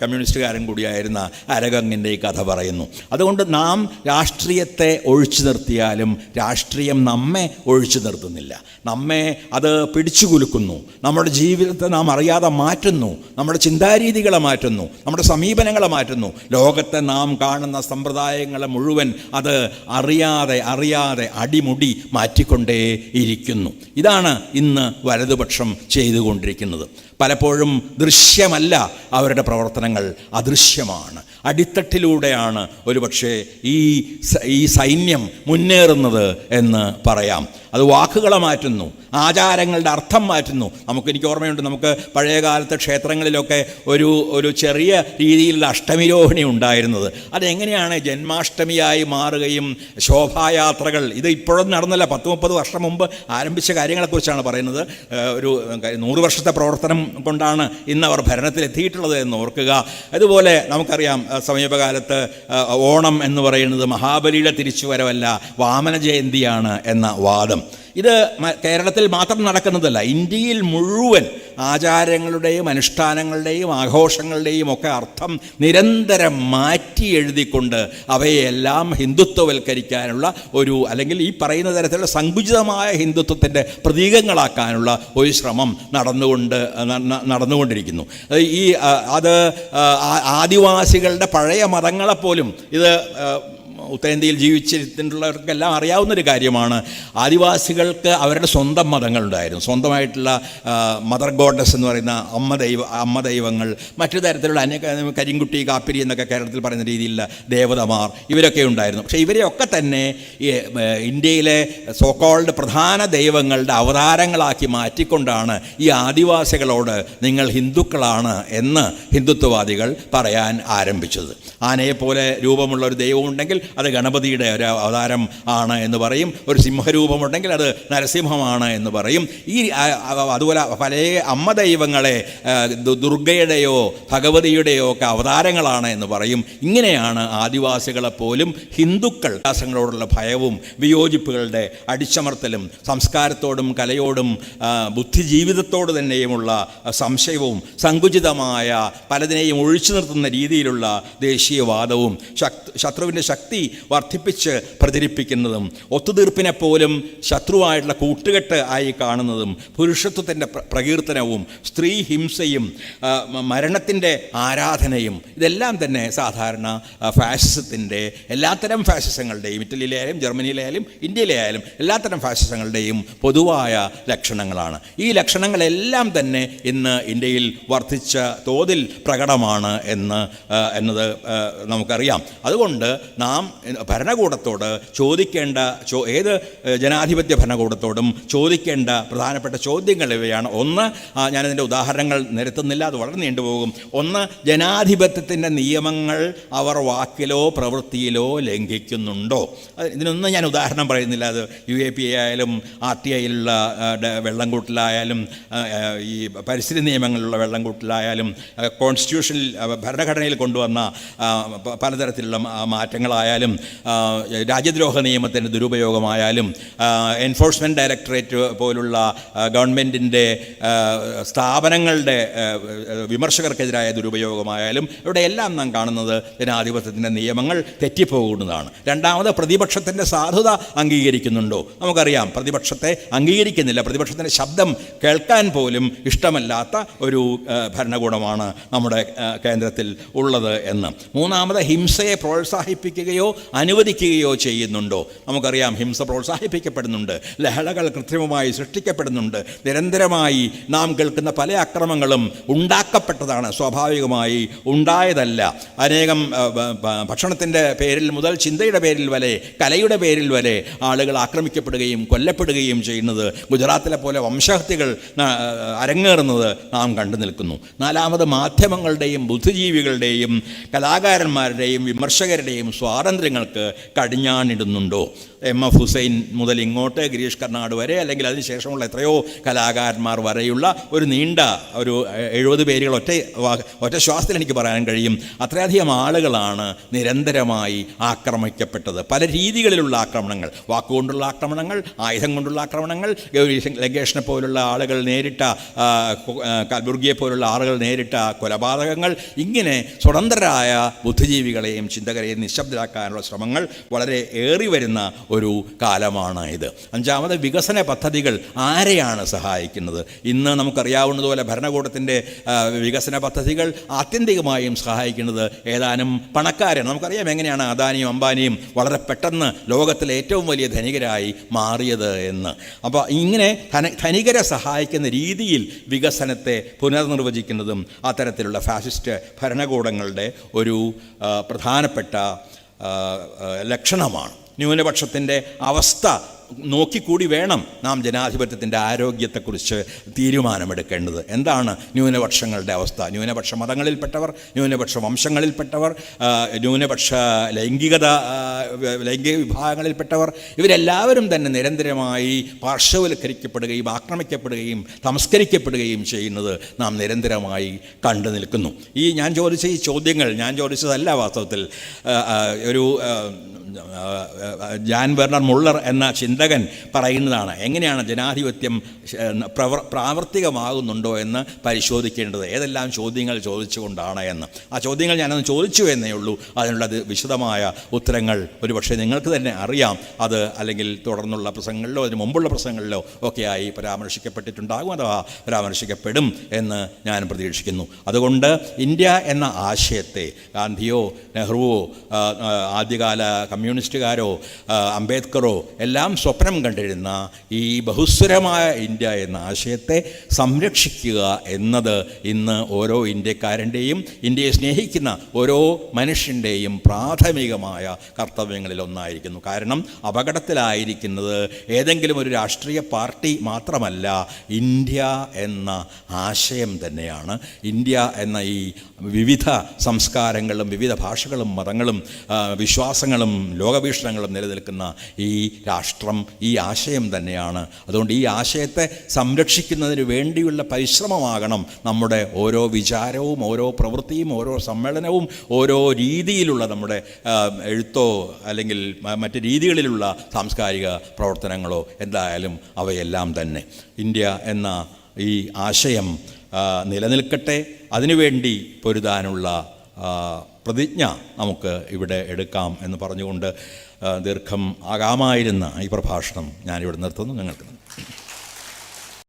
കമ്മ്യൂണിസ്റ്റുകാരൻ കൂടിയായിരുന്ന അരഗങ്ങിൻ്റെ ഈ കഥ പറയുന്നു. അതുകൊണ്ട് നാം രാഷ്ട്രീയത്തെ ഒഴിച്ചു നിർത്തിയാലും രാഷ്ട്രീയം നമ്മെ ഒഴിച്ചു നിർത്തുന്നില്ല. നമ്മെ അത് പിടിച്ചു കുലുക്കുന്നു, നമ്മുടെ ജീവിതത്തെ നാം അറിയാതെ മാറ്റുന്നു, നമ്മുടെ ചിന്താരീതികളെ മാറ്റുന്നു, നമ്മുടെ സമീപനങ്ങളെ മാറ്റുന്നു. ലോകത്തെ നാം കാണുന്ന സമ്പ്രദായങ്ങളെ മുഴുവൻ അത് അറിയാതെ അടിമുടി മാറ്റിക്കൊണ്ടേയിരിക്കുന്നു. ഇതാണ് ഇന്ന് വലതുപക്ഷം ചെയ്തുകൊണ്ടിരിക്കുന്നത്. പലപ്പോഴും ദൃശ്യമല്ല അവരുടെ പ്രവർത്തനങ്ങൾ, അദൃശ്യമാണ്. അടിത്തട്ടിലൂടെയാണ് ഒരുപക്ഷെ ഈ സൈന്യം മുന്നേറുന്നത് എന്ന് പറയാം. അത് വാക്കുകളെ മാറ്റുന്നു, ആചാരങ്ങളുടെ അർത്ഥം മാറ്റുന്നു. എനിക്ക് ഓർമ്മയുണ്ട്, നമുക്ക് പഴയകാലത്തെ ക്ഷേത്രങ്ങളിലൊക്കെ ഒരു ചെറിയ രീതിയിലുള്ള അഷ്ടമിരോഹിണി ഉണ്ടായിരുന്നത്. അതെങ്ങനെയാണ് ജന്മാഷ്ടമിയായി മാറുകയും ശോഭായാത്രകൾ, ഇത് ഇപ്പോഴും നടന്നില്ല, 10-30 വർഷം മുമ്പ് ആരംഭിച്ച കാര്യങ്ങളെക്കുറിച്ചാണ് പറയുന്നത്. ഒരു 100 വർഷത്തെ പ്രവർത്തനം കൊണ്ടാണ് ഇന്ന് അവർ ഭരണത്തിലെത്തിയിട്ടുള്ളത് എന്ന് ഓർക്കുക. അതുപോലെ നമുക്കറിയാം, സമീപകാലത്ത് ഓണം എന്ന് പറയുന്നത് മഹാബലിയുടെ തിരിച്ചുവരവല്ല, വാമന ജയന്തിയാണ് എന്ന വാദം. ഇത് കേരളത്തിൽ മാത്രം നടക്കുന്നതല്ല, ഇന്ത്യയിൽ മുഴുവൻ ആചാരങ്ങളുടെയും അനുഷ്ഠാനങ്ങളുടെയും ആഘോഷങ്ങളുടെയും ഒക്കെ അർത്ഥം നിരന്തരം മാറ്റി എഴുതിക്കൊണ്ട് അവയെല്ലാം ഹിന്ദുത്വവൽക്കരിക്കാനുള്ള അല്ലെങ്കിൽ ഈ പറയുന്ന തരത്തിലുള്ള സങ്കുചിതമായ ഹിന്ദുത്വത്തിൻ്റെ പ്രതീകങ്ങളാക്കാനുള്ള ഒരു ശ്രമം നടന്നുകൊണ്ടിരിക്കുന്നു. അത് ആദിവാസികളുടെ പഴയ മതങ്ങളെപ്പോലും ഇത് ഉത്തരേന്ത്യയിൽ ജീവിച്ചിട്ടുള്ളവർക്കെല്ലാം അറിയാവുന്നൊരു കാര്യമാണ്. ആദിവാസികൾക്ക് അവരുടെ സ്വന്തം മതങ്ങളുണ്ടായിരുന്നു, സ്വന്തമായിട്ടുള്ള മദർ ഗോഡസ് എന്ന് പറയുന്ന അമ്മ ദൈവങ്ങൾ, മറ്റു തരത്തിലുള്ള കരിങ്കുട്ടി, കാപ്പിരി എന്നൊക്കെ കേരളത്തിൽ പറയുന്ന രീതിയിലുള്ള ദേവതമാർ, ഇവരൊക്കെ ഉണ്ടായിരുന്നു. പക്ഷേ ഇവരെയൊക്കെ തന്നെ ഇന്ത്യയിലെ സോക്കോൾഡ് പ്രധാന ദൈവങ്ങളുടെ അവതാരങ്ങളാക്കി മാറ്റിക്കൊണ്ടാണ് ഈ ആദിവാസികളോട് നിങ്ങൾ ഹിന്ദുക്കളാണ് എന്ന് ഹിന്ദുത്വവാദികൾ പറയാൻ ആരംഭിച്ചത്. ആനയെപ്പോലെ രൂപമുള്ള ഒരു ദൈവമുണ്ടെങ്കിൽ അത് ഗണപതിയുടെ ഒരു അവതാരം ആണ് എന്ന് പറയും. ഒരു സിംഹരൂപമുണ്ടെങ്കിൽ അത് നരസിംഹമാണ് എന്ന് പറയും. അതുപോലെ പല അമ്മ ദൈവങ്ങളെ ദുർഗയുടെയോ ഭഗവതിയുടെയോ ഒക്കെ അവതാരങ്ങളാണ് എന്ന് പറയും. ഇങ്ങനെയാണ് ആദിവാസികളെപ്പോലും ഹിന്ദുക്കൾ വിശ്വാസങ്ങളോടുള്ള ഭയവും വിയോജിപ്പുകളുടെ അടിച്ചമർത്തലും സംസ്കാരത്തോടും കലയോടും ബുദ്ധിജീവിതത്തോട് തന്നെയുമുള്ള സംശയവും സങ്കുചിതമായ പലതിനെയും ഒഴിച്ചു നിർത്തുന്ന രീതിയിലുള്ള ദേശീയവാദവും ശത്രുവിൻ്റെ ശക്തി വർദ്ധിപ്പിച്ച് പ്രചരിപ്പിക്കുന്നതും ഒത്തുതീർപ്പിനെപ്പോലും ശത്രുവായിട്ടുള്ള കൂട്ടുകെട്ട് ആയി കാണുന്നതും പുരുഷത്വത്തിൻ്റെ പ്രകീർത്തനവും സ്ത്രീ ഹിംസയും മരണത്തിൻ്റെ ആരാധനയും ഇതെല്ലാം തന്നെ സാധാരണ ഫാഷിസത്തിൻ്റെ എല്ലാത്തരം ഫാഷിസങ്ങളുടെയും ഇറ്റലിയിലായാലും ജർമ്മനിയിലായാലും ഇന്ത്യയിലായാലും എല്ലാത്തരം ഫാഷിസങ്ങളുടെയും പൊതുവായ ലക്ഷണങ്ങളാണ്. ഈ ലക്ഷണങ്ങളെല്ലാം തന്നെ ഇന്ന് ഇന്ത്യയിൽ വർദ്ധിച്ച തോതിൽ പ്രകടമാണ് എന്നത് നമുക്കറിയാം. അതുകൊണ്ട് നാം ഭരണകൂടത്തോട് ചോദിക്കേണ്ട ഏത് ജനാധിപത്യ ഭരണകൂടത്തോടും ചോദിക്കേണ്ട പ്രധാനപ്പെട്ട ചോദ്യങ്ങൾ ഇവയാണ്. ഒന്ന്, ഞാനതിൻ്റെ ഉദാഹരണങ്ങൾ നിരത്തുന്നില്ല, അത് വളരെ നീണ്ടുപോകും. ഒന്ന്, ജനാധിപത്യത്തിൻ്റെ നിയമങ്ങൾ അവർ വാക്കിലോ പ്രവൃത്തിയിലോ ലംഘിക്കുന്നുണ്ടോ? ഇതിനൊന്നും ഞാൻ ഉദാഹരണം പറയുന്നില്ല. അത് UAP ആയാലും RTIയിലുള്ള വെള്ളംകൂട്ടിലായാലും ഈ പരിസ്ഥിതി നിയമങ്ങളിലുള്ള വെള്ളംകൂട്ടിലായാലും കോൺസ്റ്റിറ്റ്യൂഷനിൽ ഭരണഘടനയിൽ കൊണ്ടുവന്ന പലതരത്തിലുള്ള മാറ്റങ്ങളായാലും ദുരുപയോഗമായാലും രാജ്യദ്രോഹ നിയമത്തിൻ്റെ ദുരുപയോഗമായാലും എൻഫോഴ്സ്മെൻറ്റ് ഡയറക്ടറേറ്റ് പോലുള്ള ഗവൺമെൻറ്റിൻ്റെ സ്ഥാപനങ്ങളുടെ വിമർശകർക്കെതിരായ ദുരുപയോഗമായാലും ഇവിടെയെല്ലാം നാം കാണുന്നത് ജനാധിപത്യത്തിൻ്റെ നിയമങ്ങൾ തെറ്റിപ്പോകുന്നതാണ്. രണ്ടാമത് പ്രതിപക്ഷത്തിൻ്റെ സാധുത അംഗീകരിക്കുന്നുണ്ടോ? നമുക്കറിയാം പ്രതിപക്ഷത്തെ അംഗീകരിക്കുന്നില്ല. പ്രതിപക്ഷത്തിൻ്റെ ശബ്ദം കേൾക്കാൻ പോലും ഇഷ്ടമല്ലാത്ത ഒരു ഭരണകൂടമാണ് നമ്മുടെ കേന്ദ്രത്തിൽ ഉള്ളത് എന്ന്. മൂന്നാമത് ഹിംസയെ പ്രോത്സാഹിപ്പിക്കുകയോ അനുവദിക്കുകയോ ചെയ്യുന്നുണ്ടോ? നമുക്കറിയാം ഹിംസ പ്രോത്സാഹിപ്പിക്കപ്പെടുന്നുണ്ട്, ലഹളകൾ കൃത്രിമമായി സൃഷ്ടിക്കപ്പെടുന്നുണ്ട്. നിരന്തരമായി നാം കേൾക്കുന്ന പല അക്രമങ്ങളും ഉണ്ടാക്കപ്പെട്ടതാണ്, സ്വാഭാവികമായി ഉണ്ടായതല്ല. അനേകം ഭക്ഷണത്തിൻ്റെ പേരിൽ മുതൽ ചിന്തയുടെ പേരിൽ വരെ കലയുടെ പേരിൽ വരെ ആളുകൾ ആക്രമിക്കപ്പെടുകയും കൊല്ലപ്പെടുകയും ചെയ്യുന്നത്, ഗുജറാത്തിലെ പോലെ വംശഹത്യകൾ അരങ്ങേറുന്നത് നാം കണ്ടു നിൽക്കുന്നു. നാലാമത് മാധ്യമങ്ങളുടെയും ബുദ്ധിജീവികളുടെയും കലാകാരന്മാരുടെയും വിമർശകരുടെയും സ്വാതന്ത്ര്യങ്ങൾക്ക് കടിഞ്ഞാണിടുന്നുണ്ടോ? എം.എഫ്. ഹുസൈൻ മുതൽ ഇങ്ങോട്ട് ഗിരീഷ് കർണാട് വരെ, അല്ലെങ്കിൽ അതിനുശേഷമുള്ള എത്രയോ കലാകാരന്മാർ വരെയുള്ള ഒരു നീണ്ട ഒരു 70 പേരുകൾ ഒറ്റ ശ്വാസത്തിൽ എനിക്ക് പറയാൻ കഴിയും. അത്രയധികം ആളുകളാണ് നിരന്തരമായി ആക്രമിക്കപ്പെട്ടത്. പല രീതികളിലുള്ള ആക്രമണങ്ങൾ, വാക്കുകൊണ്ടുള്ള ആക്രമണങ്ങൾ, ആയുധം കൊണ്ടുള്ള ആക്രമണങ്ങൾ, ഗൗരി ലങ്കേഷിനെ പോലുള്ള ആളുകൾ നേരിട്ട, കൽബുർഗിയെ പോലുള്ള ആളുകൾ നേരിട്ട കൊലപാതകങ്ങൾ, ഇങ്ങനെ സ്വതന്ത്രരായ ബുദ്ധിജീവികളെയും ചിന്തകരെയും നിശബ്ദരാക്കാനുള്ള ശ്രമങ്ങൾ വളരെ ഏറി വരുന്ന ഒരു കാലമാണ് ഇത്. അഞ്ചാമത് വികസന പദ്ധതികൾ ആരെയാണ് സഹായിക്കുന്നത്? ഇന്ന് നമുക്കറിയാവുന്നതുപോലെ ഭരണകൂടത്തിൻ്റെ വികസന പദ്ധതികൾ ആത്യന്തികമായും സഹായിക്കുന്നത് ഏതാനും പണക്കാരാണ്. നമുക്കറിയാം എങ്ങനെയാണ് അദാനിയും അംബാനിയും വളരെ പെട്ടെന്ന് ലോകത്തിലെ ഏറ്റവും വലിയ ധനികരായി മാറിയത് എന്ന്. അപ്പോൾ ഇങ്ങനെ ധനികരെ സഹായിക്കുന്ന രീതിയിൽ വികസനത്തെ പുനർനിർവചിക്കുന്നതും അത്തരത്തിലുള്ള ഫാസിസ്റ്റ് ഭരണകൂടങ്ങളുടെ ഒരു പ്രധാനപ്പെട്ട ലക്ഷണമാണ്. ന്യൂനപക്ഷത്തിൻ്റെ അവസ്ഥ നോക്കിക്കൂടി വേണം നാം ജനാധിപത്യത്തിൻ്റെ ആരോഗ്യത്തെക്കുറിച്ച് തീരുമാനമെടുക്കേണ്ടത്. എന്താണ് ന്യൂനപക്ഷങ്ങളുടെ അവസ്ഥ? ന്യൂനപക്ഷ മതങ്ങളിൽപ്പെട്ടവർ, ന്യൂനപക്ഷ വംശങ്ങളിൽപ്പെട്ടവർ, ന്യൂനപക്ഷ ലൈംഗിക വിഭാഗങ്ങളിൽപ്പെട്ടവർ, ഇവരെല്ലാവരും തന്നെ നിരന്തരമായി പാർശ്വവൽക്കരിക്കപ്പെടുകയും ആക്രമിക്കപ്പെടുകയും സംസ്കരിക്കപ്പെടുകയും ചെയ്യുന്നത് നാം നിരന്തരമായി കണ്ടു നിൽക്കുന്നു. ഞാൻ ചോദിച്ച ഈ ചോദ്യങ്ങൾ ഞാൻ ചോദിച്ചതല്ല. വാസ്തവത്തിൽ ഒരു ജാൻ വെർണർ മുള്ളർ എന്ന ചിന്തകൻ പറയുന്നതാണ്. എങ്ങനെയാണ് ജനാധിപത്യം പ്രാവർത്തികമാകുന്നുണ്ടോ എന്ന് പരിശോധിക്കേണ്ടത്, ഏതെല്ലാം ചോദ്യങ്ങൾ ചോദിച്ചുകൊണ്ടാണ് എന്ന്. ആ ചോദ്യങ്ങൾ ഞാനൊന്ന് ചോദിച്ചു എന്നേ ഉള്ളൂ. അതിനുള്ള വിശദമായ ഉത്തരങ്ങൾ ഒരുപക്ഷെ നിങ്ങൾക്ക് തന്നെ അറിയാം. അത് അല്ലെങ്കിൽ തുടർന്നുള്ള പ്രസംഗങ്ങളിലോ അതിന് മുമ്പുള്ള പ്രസംഗങ്ങളിലോ ഒക്കെയായി പരാമർശിക്കപ്പെട്ടിട്ടുണ്ടാകും അഥവാ പരാമർശിക്കപ്പെടും എന്ന് ഞാൻ പ്രതീക്ഷിക്കുന്നു. അതുകൊണ്ട് ഇന്ത്യ എന്ന ആശയത്തെ ഗാന്ധിയോ നെഹ്റുവോ ആദ്യകാല കമ്മ്യൂണിസ്റ്റുകാരോ അംബേദ്കറോ എല്ലാം സ്വപ്നം കണ്ടിരുന്ന ഈ ബഹുസ്വരമായ ഇന്ത്യ എന്ന ആശയത്തെ സംരക്ഷിക്കുക എന്നത് ഇന്ന് ഓരോ ഇന്ത്യക്കാരൻ്റെയും, ഇന്ത്യയെ സ്നേഹിക്കുന്ന ഓരോ മനുഷ്യൻ്റെയും പ്രാഥമികമായ കർത്തവ്യങ്ങളിലൊന്നായിരിക്കുന്നു. കാരണം അപകടത്തിലായിരിക്കുന്നത് ഏതെങ്കിലും ഒരു രാഷ്ട്രീയ പാർട്ടി മാത്രമല്ല, ഇന്ത്യ എന്ന ആശയം തന്നെയാണ്. ഇന്ത്യ എന്ന ഈ വിവിധ സംസ്കാരങ്ങളും വിവിധ ഭാഷകളും മതങ്ങളും വിശ്വാസങ്ങളും ലോകവീക്ഷണങ്ങളും നിലനിൽക്കുന്ന ഈ രാഷ്ട്രം, ഈ ആശയം തന്നെയാണ്. അതുകൊണ്ട് ഈ ആശയത്തെ സംരക്ഷിക്കുന്നതിന് വേണ്ടിയുള്ള പരിശ്രമമാകണം നമ്മുടെ ഓരോ വിചാരവും, ഓരോ പ്രവൃത്തിയും, ഓരോ സമ്മേളനവും, ഓരോ രീതിയിലുള്ള നമ്മുടെ എഴുത്തോ അല്ലെങ്കിൽ മറ്റ് രീതികളിലുള്ള സാംസ്കാരിക പ്രവർത്തനങ്ങളോ എന്തായാലും അവയെല്ലാം തന്നെ. ഇന്ത്യ എന്ന ഈ ആശയം നിലനിൽക്കട്ടെ, അതിനുവേണ്ടി പൊരുതാനുള്ള പ്രതിജ്ഞ നമുക്ക് ഇവിടെ എടുക്കാം എന്ന് പറഞ്ഞുകൊണ്ട് ദീർഘം ആകാമായിരുന്ന ഈ പ്രഭാഷണം ഞാനിവിടെ നിർത്തുന്നു. നിങ്ങൾക്ക്